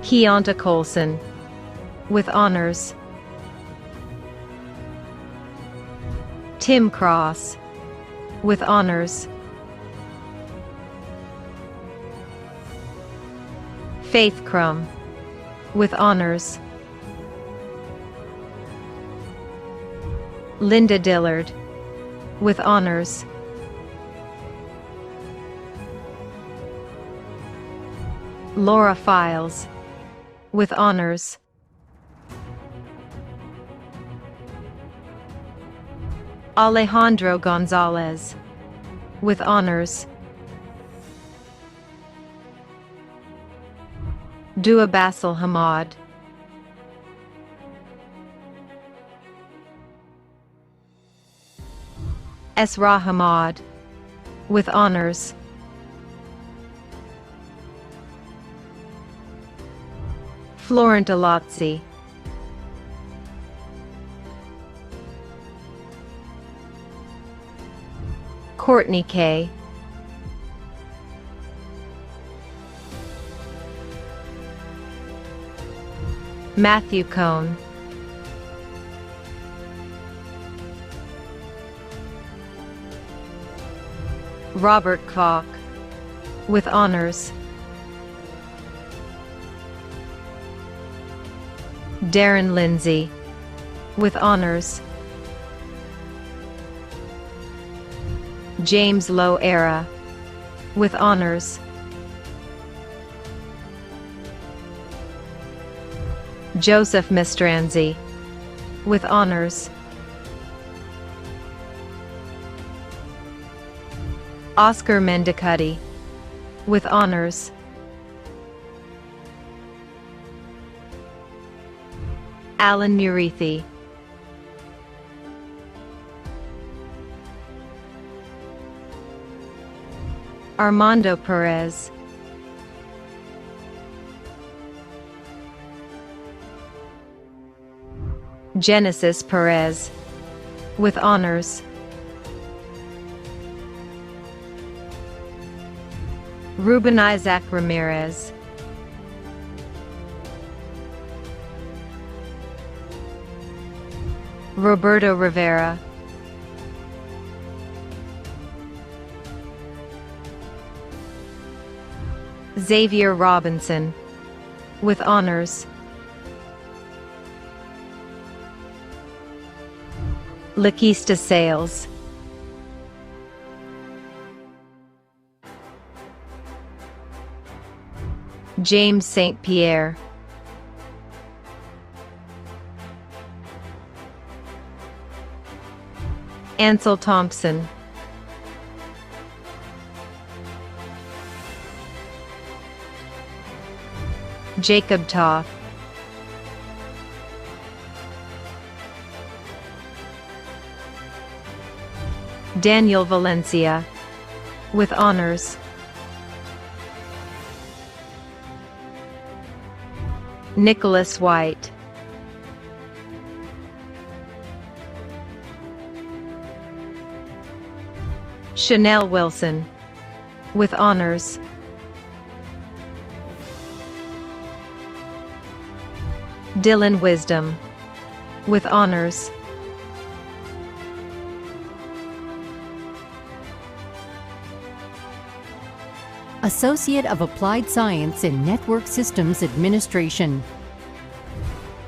S19: Keonta Colson, with honors. Tim Cross, with honors. Faith Crum, with honors. Linda Dillard, with honors. Laura Files, with honors. Alejandro Gonzalez, with honors. Dua Basil Hamad, Esra Hamad, with honors. Florent Alazzi, Courtney K, Matthew Cohn, Robert Kwok, with honors. Darren Lindsay, with honors. James Lowe Era, with honors. Joseph Mistranzi, with honors. Oscar Mendicutti, with honors. Alan Murithi, Armando Perez, Genesis Perez, with honors. Ruben Isaac Ramirez, Roberto Rivera, Xavier Robinson, with honors. Lakeista Sales, James St. Pierre, Ansel Thompson, Jacob Toth, Daniel Valencia, with honors. Nicholas White, Chanel Wilson, with honors. Dylan Wisdom, with honors.
S2: Associate of Applied Science in Network Systems Administration.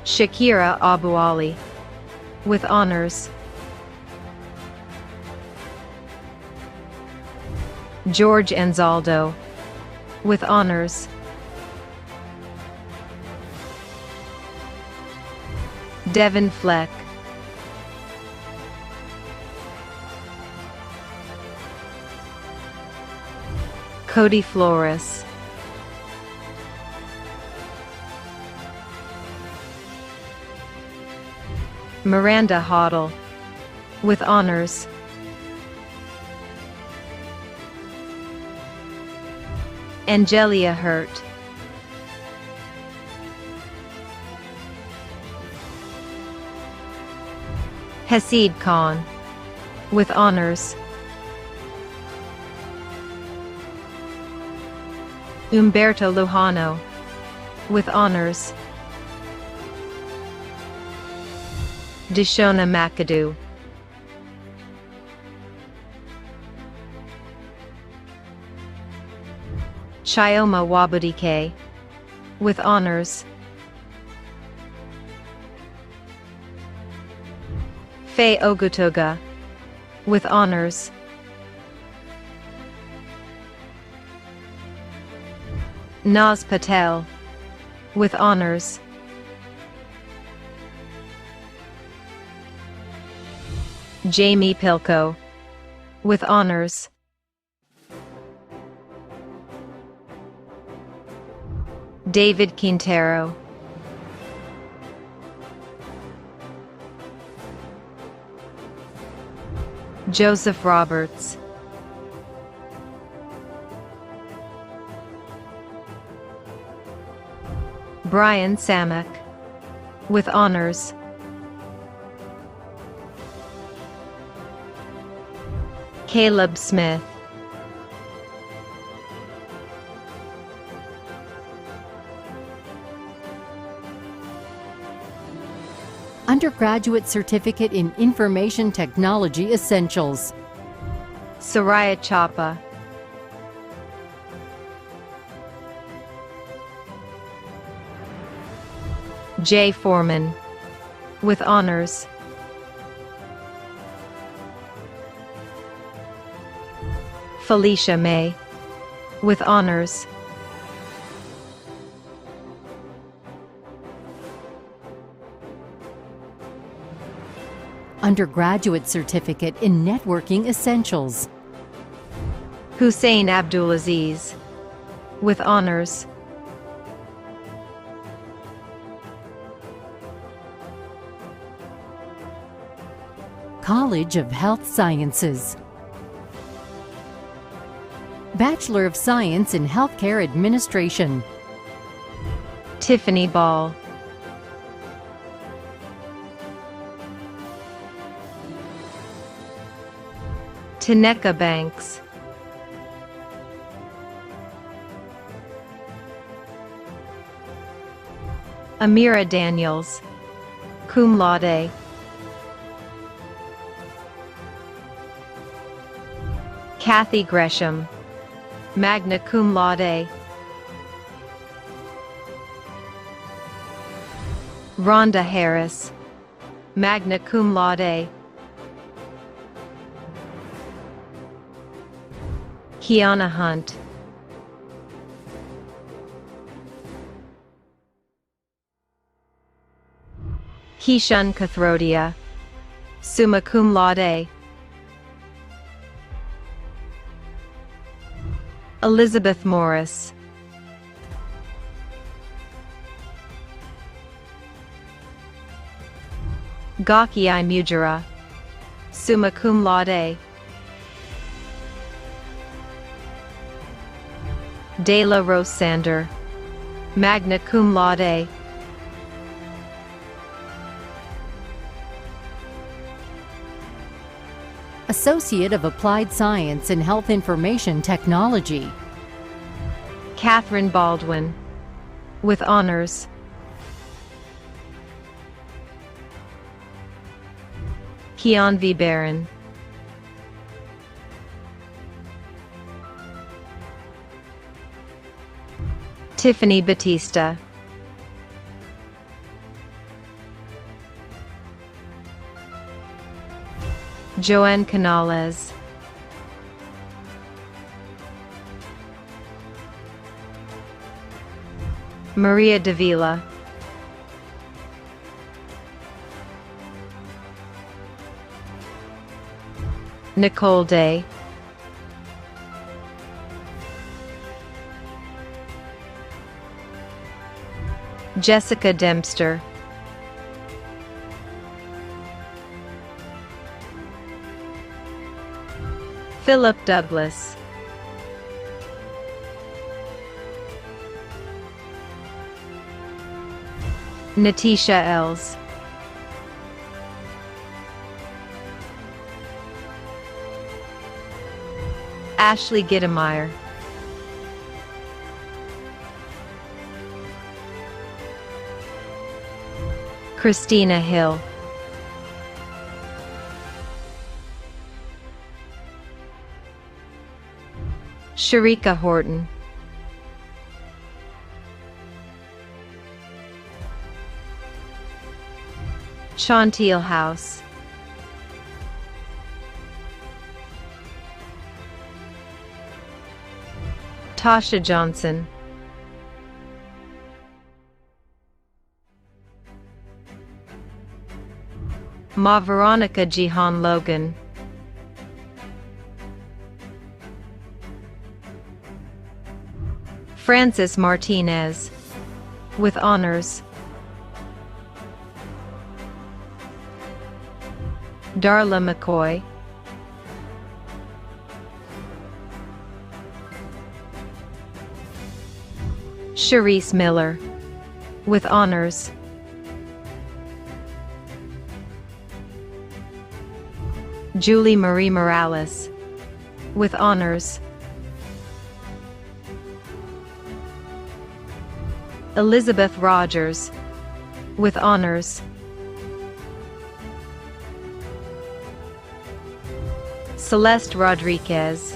S19: Shakira Abu Ali, with honors. George Anzaldo, with honors. Devin Fleck, Cody Flores, Miranda Hoddle, with honors. Angelia Hurt, Hasid Khan, with honors. Umberto Lujano, with honors. Deshona McAdoo, Chioma Wabudike, with honors. Faye Ogutoga, with honors. Naz Patel, with honors. Jamie Pilko, with honors. David Quintero, Joseph Roberts, Brian Samak, with honors. Caleb Smith,
S2: Undergraduate Certificate in Information Technology Essentials.
S19: Soraya Chapa, Jay Foreman, with honors. Felicia May, with honors.
S2: Undergraduate Certificate in Networking Essentials.
S19: Hussein Abdulaziz, with honors.
S2: College of Health Sciences. Bachelor of Science in Healthcare Administration.
S19: Tiffany Ball, Taneka Banks, Amira Daniels, cum laude. Kathy Gresham, magna cum laude. Rhonda Harris, magna cum laude. Kiana Hunt, Keishun Kathrodia, summa cum laude. Elizabeth Morris, Gaki Mujira, summa cum laude. De La Rose Sander, magna cum laude.
S2: Associate of Applied Science in Health Information Technology.
S19: Catherine Baldwin, with honors. Kian V. Barron, Tiffany Batista, Joanne Canales, Maria Davila, Nicole Day, Jessica Dempster, Philip Douglas, Natisha Els, Ashley Gittemeyer, Christina Hill, Sharika Horton, Chantil House, Tasha Johnson, Ma Veronica Jihan Logan, Francis Martinez, with honors, Darla McCoy, Charisse Miller, with honors, Julie Marie Morales, with honors, Elizabeth Rogers, with honors, Celeste Rodriguez,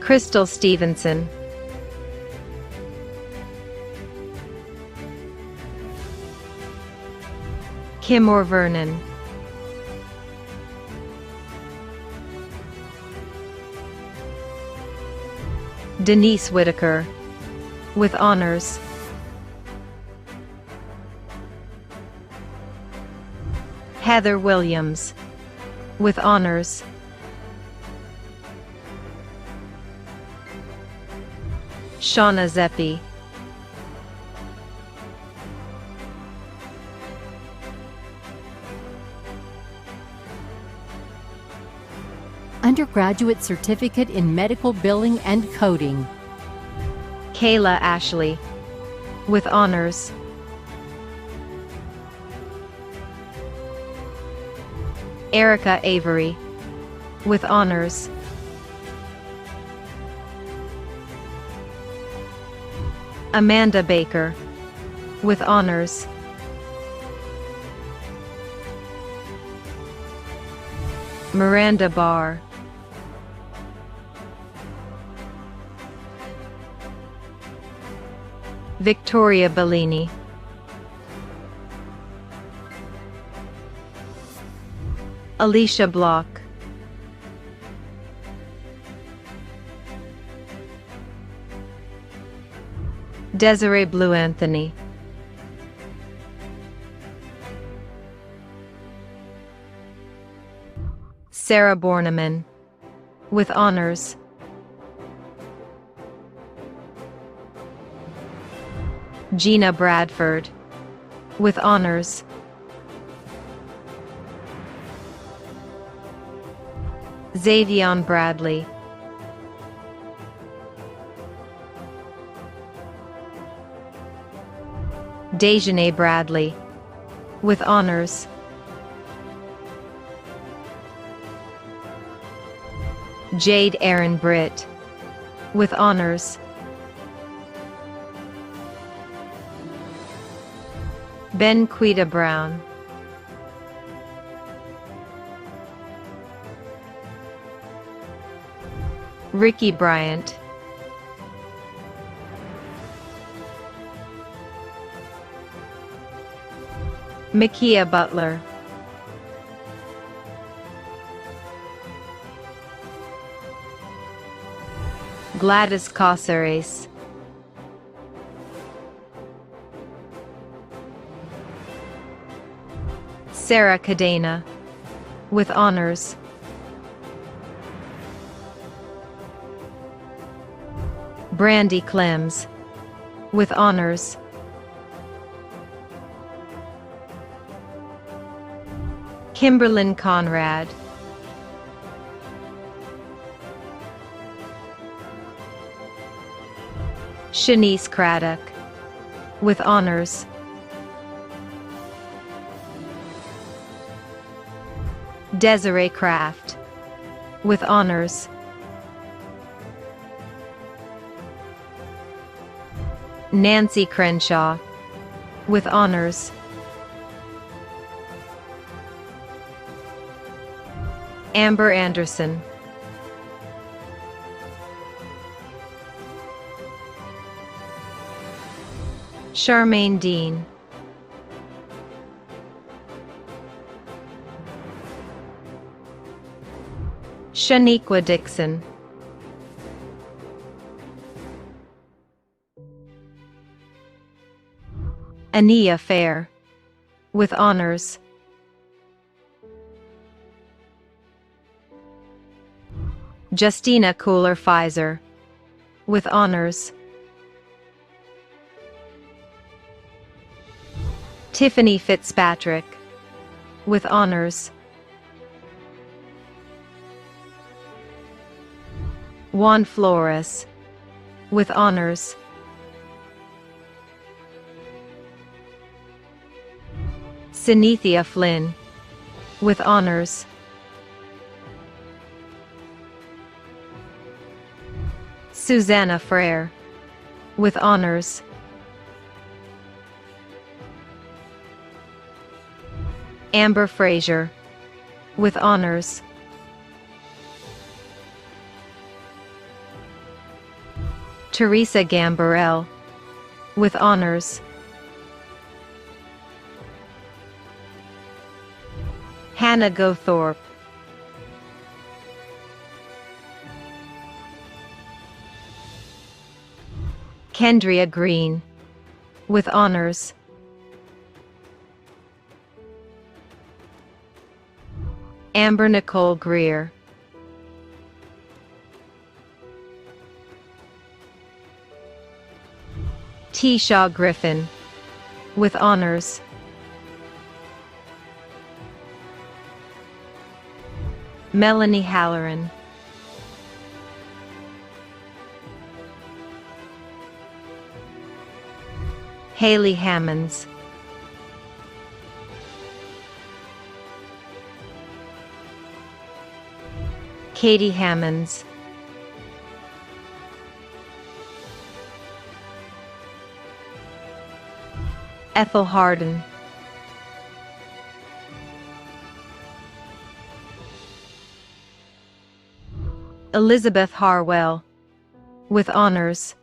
S19: Crystal Stevenson, Kim Vernon, Denise Whitaker, with honors, Heather Williams, with honors, Shauna Zeppi,
S2: Undergraduate Certificate in Medical Billing and Coding,
S19: Kayla Ashley, with honors, Erica Avery, with honors, Amanda Baker, with honors, Miranda Barr, Victoria Bellini, Alicia Block, Desiree Blue Anthony, Sarah Borneman, with honors, Gina Bradford, with honors, Xavion Bradley, Dejanay Bradley, with honors, Jade Aaron Britt, with honors, Ben Quita Brown, Ricky Bryant, Makia Butler, Gladys Caceres, Sarah Cadena, with honors, Brandy Clems, with honors, Kimberlyn Conrad, Shanice Craddock, with honors. Desiree Kraft, with honors. Nancy Crenshaw, with honors. Amber Anderson, Charmaine Dean, Shaniqua Dixon, Ania Fair, with honors. Justina Cooler Pfizer, with honors. Tiffany Fitzpatrick, with honors. Juan Flores, with honors. Synethia Flynn, with honors. Susanna Frere, with honors. Amber Frazier, with honors. Teresa Gambarell, with honors. Hannah Gothorpe, Kendria Green, with honors. Amber Nicole Greer, T. Shaw Griffin, with honors. Melanie Halloran, Haley Hammonds, Katie Hammonds, Ethel Harden, Elizabeth Harwell, with honors.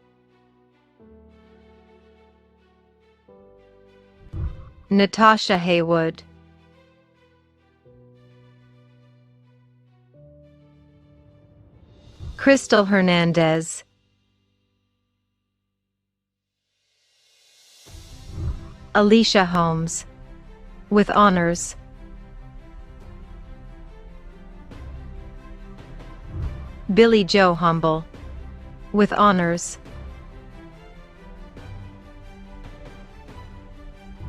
S19: Natasha Haywood, Crystal Hernandez, Alicia Holmes, with honors. Billy Joe Humble, with honors.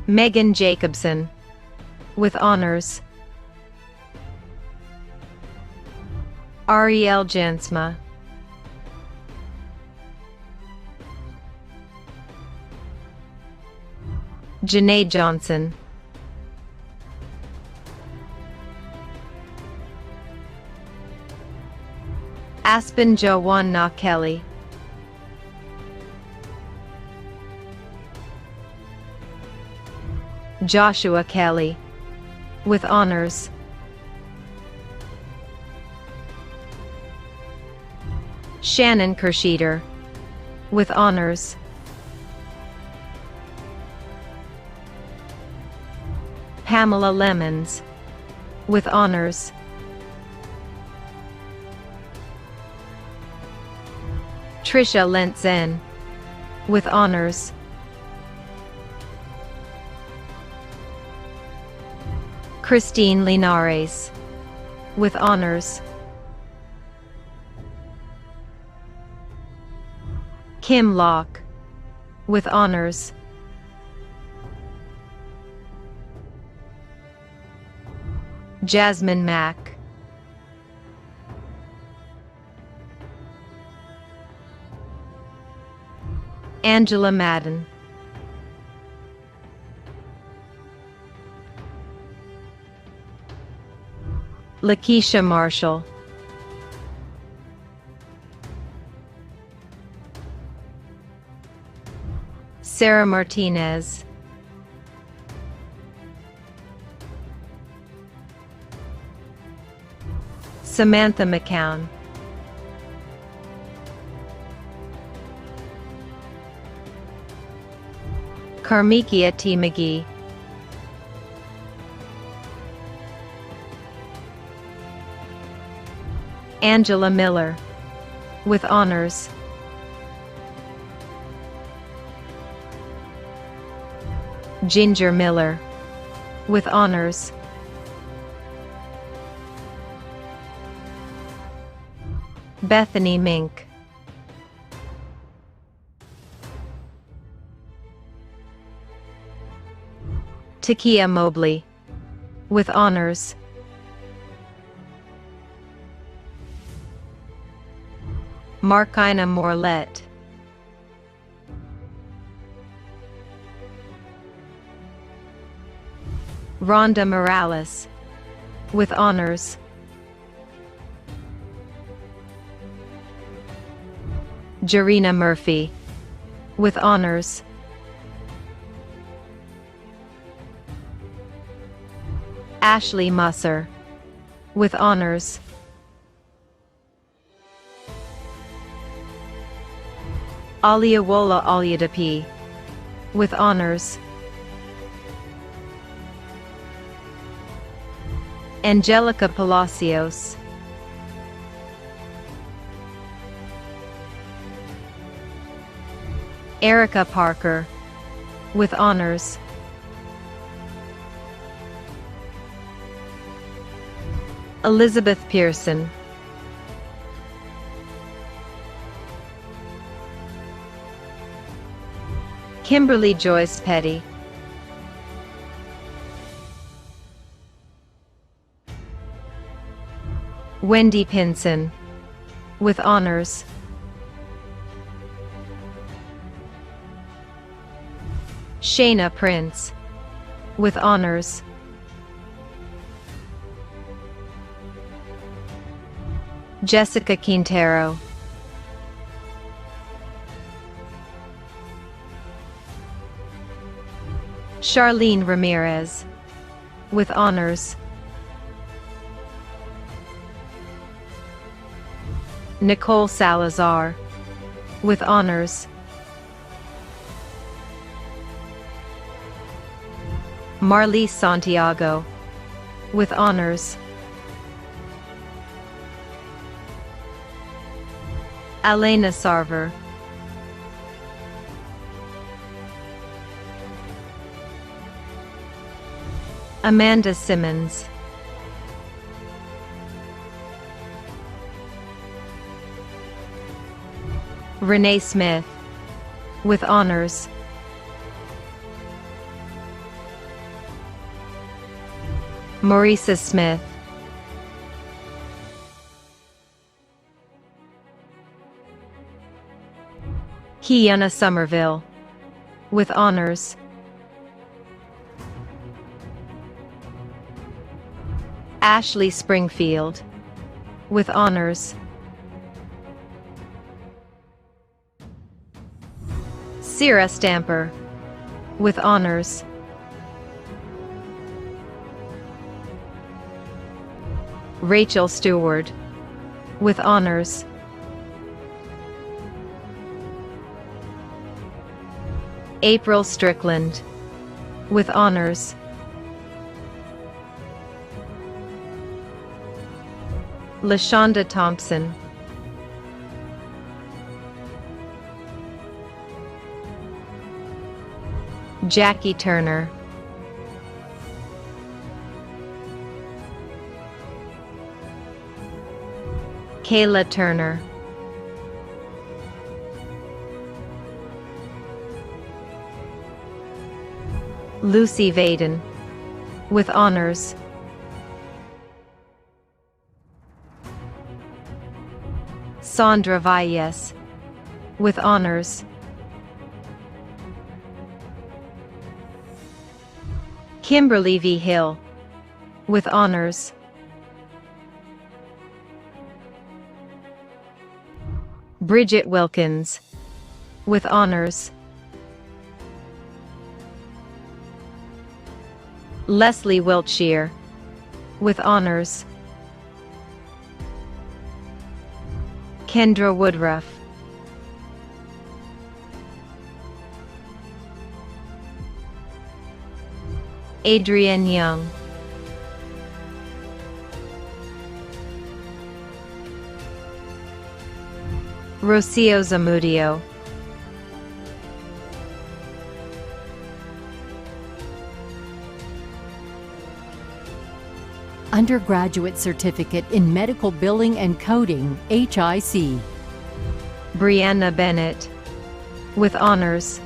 S19: Megan Jacobson, with honors. Ariel Jansma, Janae Johnson, Aspen Joanna Kelly, Joshua Kelly, with honors. Shannon Kersheter, with honors. Pamela Lemons, with honors. Trisha Lentzen, with honors. Christine Linares, with honors. Kim Locke, with honors. Jasmine Mack, Angela Madden, Lakeisha Marshall, Sarah Martinez, Samantha McCown, Karmikia T. McGee, Angela Miller, with honors, Ginger Miller, with honors, Bethany Mink, Takia Mobley, with honors, Markina Morlett, Rhonda Morales, with honors, Jarena Murphy, with honors, Ashley Musser, with honors, Aliawola Alyadapi, with honors, Angelica Palacios, Erica Parker, with honors, Elizabeth Pearson, Kimberly Joyce Petty, Wendy Pinson, with honors, Shayna Prince, with honors, Jessica Quintero, Charlene Ramirez, with honors, Nicole Salazar, with honors, Marlise Santiago, with honors, Elena Sarver, Amanda Simmons, Renee Smith, with honors, Marisa Smith, Kiana Somerville, with honors, Ashley Springfield, with honors, Sierra Stamper, with honors, Rachel Stewart, with honors, April Strickland, with honors, LaShonda Thompson, Jackie Turner, Kayla Turner, Lucy Vaden, with honors, Sandra Valles, with honors. Kimberly V. Hill, with honors. Bridget Wilkins, with honors. Leslie Wiltshire, with honors. Kendra Woodruff. Adrienne Young. Rocio Zamudio.
S2: Undergraduate Certificate in Medical Billing and Coding, HIC.
S19: Brianna Bennett, with honors.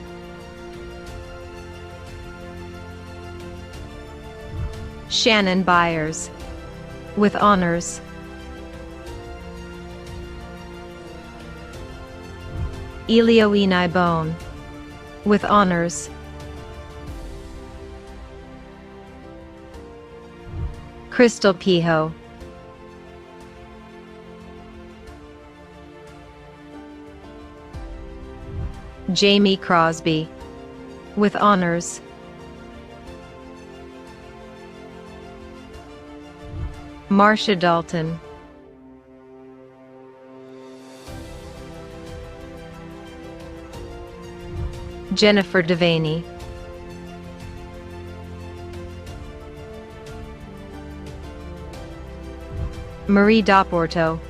S19: Shannon Byers, with honors. Elioenai Bone, with honors. Crystal Piho. Jamie Crosby, with honors. Marcia Dalton. Jennifer Devaney. Marie Doporto,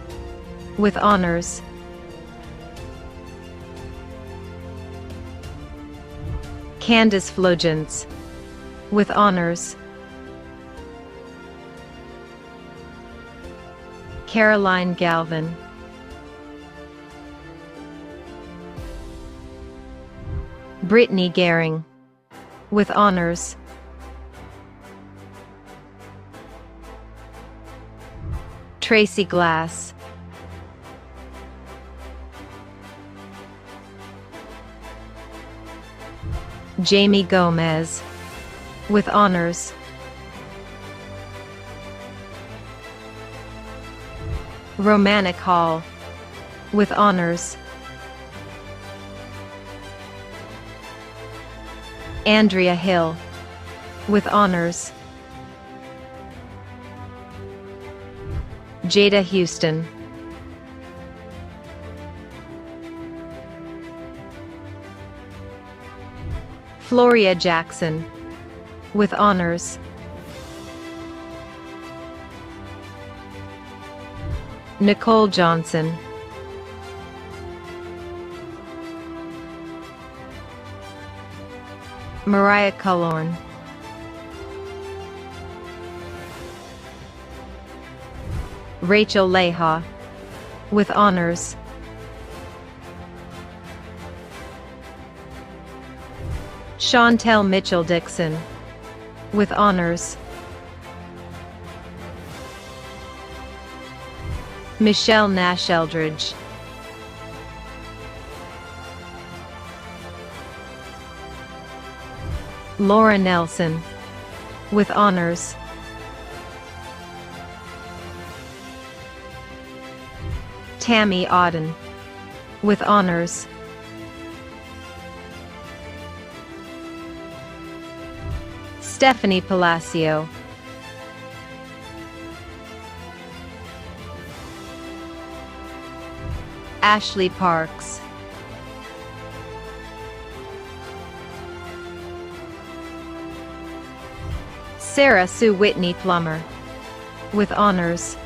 S19: with honors. Candace Flogence, with honors. Caroline Galvin. Brittany Gehring, with honors. Tracy Glass. Jamie Gomez, with honors. Romanik Hall, with honors. Andrea Hill, with honors. Jada Houston. Floria Jackson, with honors. Nicole Johnson. Mariah Cullorn. Rachel Leha, with honors. Chantel Mitchell Dixon, with honors. Michelle Nash Eldridge. Laura Nelson, with honors. Tammy Auden, with honors. Stephanie Palacio. Ashley Parks. Sarah Sue Whitney Plummer, with honors.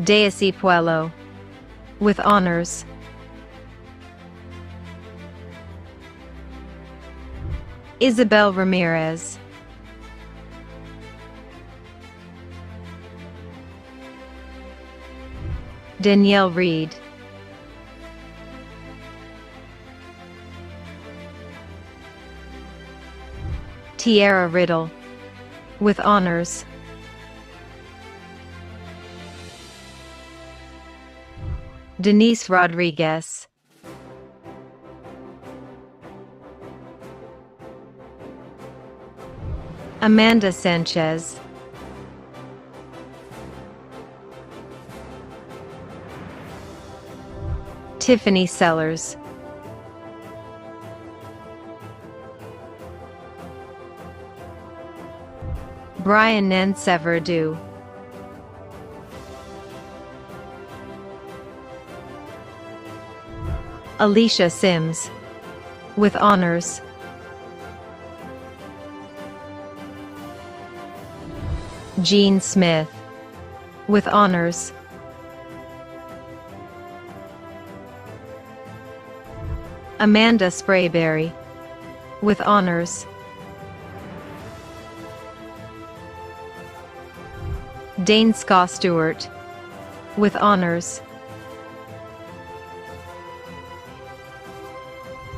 S19: Daisy Puello, with honors. Isabel Ramirez. Danielle Reed. Tiara Riddle, with honors. Denise Rodriguez, Amanda Sanchez, Tiffany Sellers, Brian Nanseverdu, Alicia Sims, with honors. Jean Smith, with honors. Amanda Sprayberry, with honors. Dane Scott Stewart, with honors.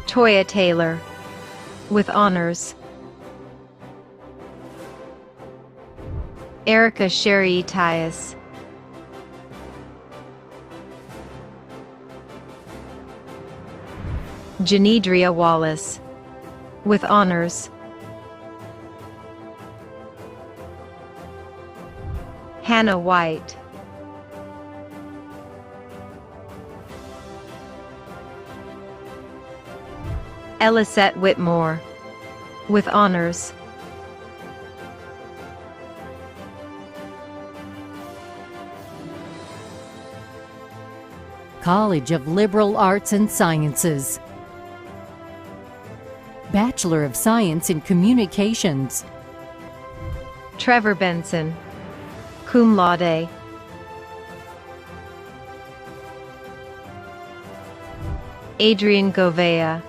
S19: Toya Taylor, with honors. Erica Sherry Tyus, Janedria Wallace, with honors. Hannah White, Elisette Whitmore, with honors.
S2: College of Liberal Arts and Sciences. Bachelor of Science in Communications.
S19: Trevor Benson, cum laude. Adrian Govea,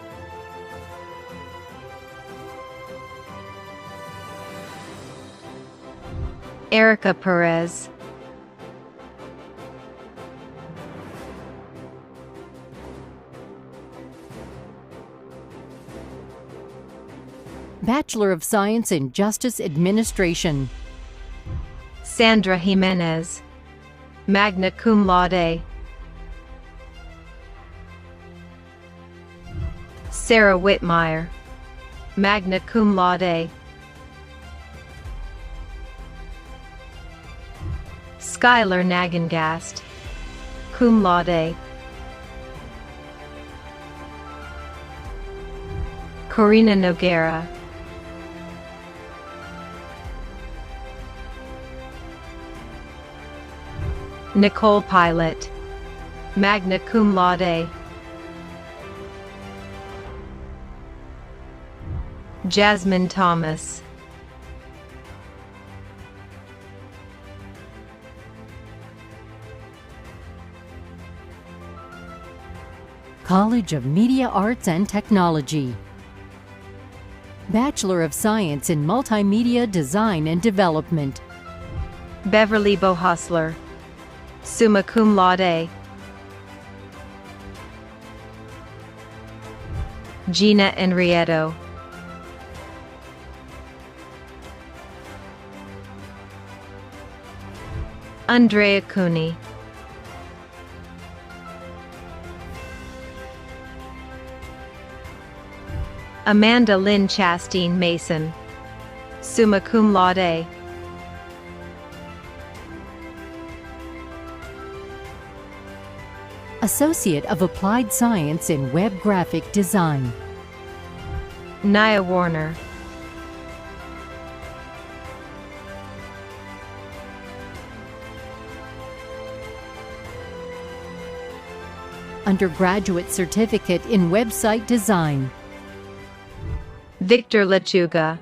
S19: Erica Perez,
S2: Bachelor of Science in Justice Administration.
S19: Sandra Jimenez, magna cum laude. Sarah Whitmire, magna cum laude. Skylar Nagengast, cum laude. Corina Noguera, Nicole Pilot, magna cum laude. Jasmine Thomas,
S2: College of Media Arts and Technology. Bachelor of Science in Multimedia Design and Development.
S19: Beverly Bohusler, summa cum laude. Gina Enrieto, Andrea Cooney, Amanda Lynn Chastain Mason, summa cum laude.
S2: Associate of Applied Science in Web Graphic Design.
S19: Nia Warner,
S2: Undergraduate Certificate in Website Design.
S19: Victor Lechuga,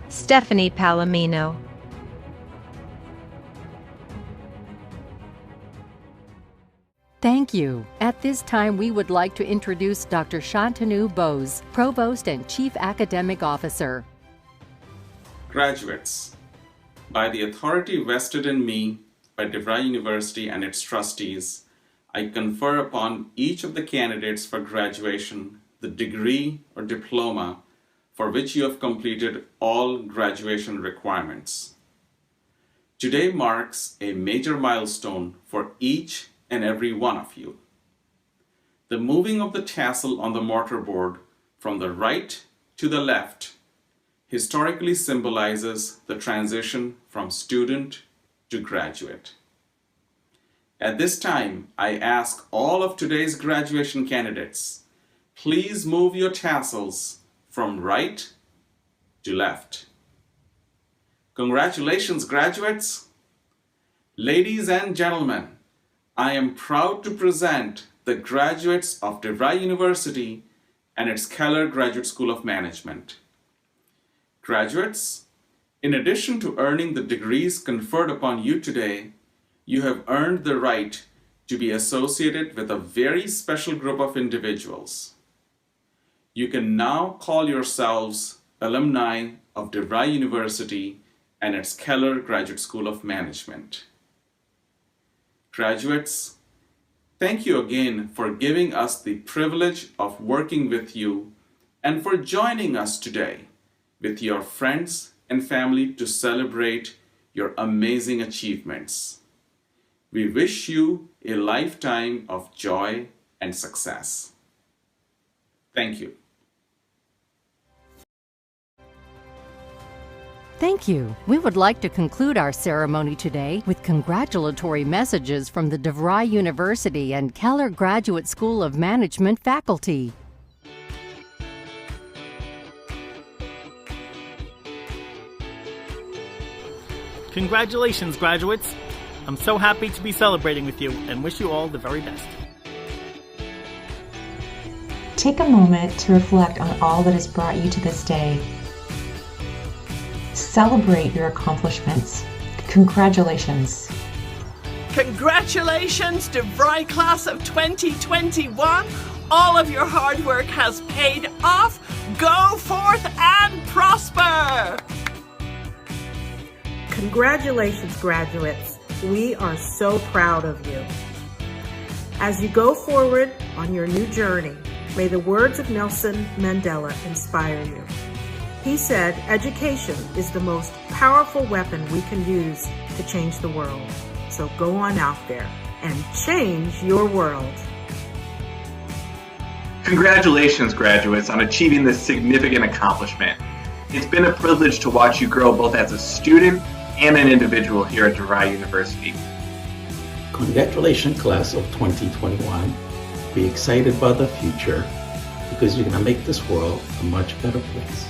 S19: Stephanie Palomino,
S2: Thank you. At this time, we would like to introduce Dr. Shantanu Bose, Provost and Chief Academic Officer.
S20: Graduates, by the authority vested in me by DeVry University and its trustees, I confer upon each of the candidates for graduation the degree or diploma for which you have completed all graduation requirements. Today marks a major milestone for each and every one of you. The moving of the tassel on the mortarboard from the right to the left historically symbolizes the transition from student to graduate. At this time, I ask all of today's graduation candidates, please move your tassels from right to left. Congratulations, graduates! Ladies and gentlemen, I am proud to present the graduates of DeVry University and its Keller Graduate School of Management. Graduates, in addition to earning the degrees conferred upon you today, you have earned the right to be associated with a very special group of individuals. You can now call yourselves alumni of DeVry University and its Keller Graduate School of Management. Graduates, thank you again for giving us the privilege of working with you and for joining us today with your friends and family to celebrate your amazing achievements. We wish you a lifetime of joy and success. Thank you.
S2: Thank you. We would like to conclude our ceremony today with congratulatory messages from the DeVry University and Keller Graduate School of Management faculty.
S21: Congratulations, graduates! I'm so happy to be celebrating with you and wish you all the very best.
S22: Take a moment to reflect on all that has brought you to this day. Celebrate your accomplishments. Congratulations.
S23: Congratulations, DeVry class of 2021. All of your hard work has paid off. Go forth and prosper.
S24: Congratulations, graduates. We are so proud of you. As you go forward on your new journey, may the words of Nelson Mandela inspire you. He said, education is the most powerful weapon we can use to change the world. So go on out there and change your world.
S25: Congratulations, graduates, on achieving this significant accomplishment. It's been a privilege to watch you grow both as a student and an individual here at DeVry University.
S26: Congratulations, class of 2021. Be excited about the future because you're going to make this world a much better place.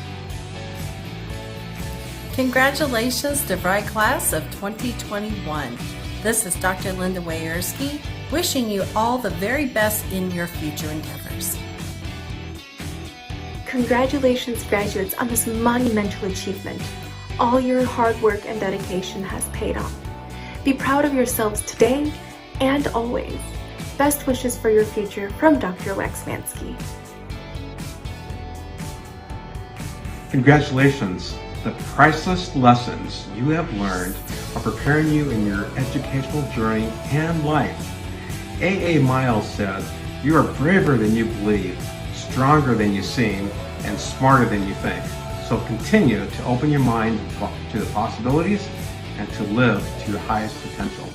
S27: Congratulations, DeVry class of 2021. This is Dr. Linda Wayerski, wishing you all the very best in your future endeavors.
S10: Congratulations, graduates, on this monumental achievement. All your hard work and dedication has paid off. Be proud of yourselves today and always. Best wishes for your future from Dr. Waxmansky.
S28: Congratulations. The priceless lessons you have learned are preparing you in your educational journey and life. A.A. Miles said, "You are braver than you believe, stronger than you seem, and smarter than you think." So continue to open your mind to the possibilities and to live to your highest potential.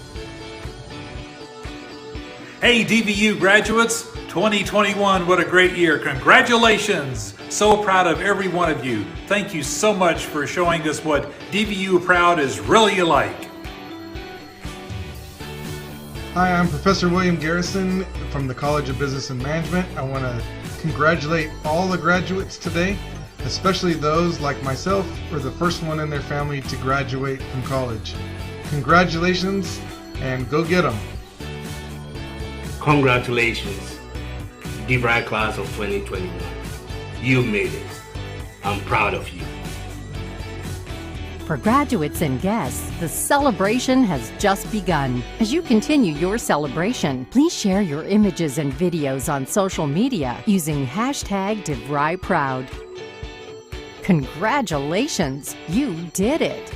S29: Hey DVU graduates, 2021, what a great year. Congratulations. So proud of every one of you. Thank you so much for showing us what DVU Proud is really like.
S30: Hi, I'm Professor William Garrison from the College of Business and Management. I want to congratulate all the graduates today, especially those like myself who are the first one in their family to graduate from college. Congratulations and go get them.
S31: Congratulations, DeVry class of 2021. You made it. I'm proud of you.
S2: For graduates and guests, the celebration has just begun. As you continue your celebration, please share your images and videos on social media using hashtag DeVryProud. Congratulations, you did it!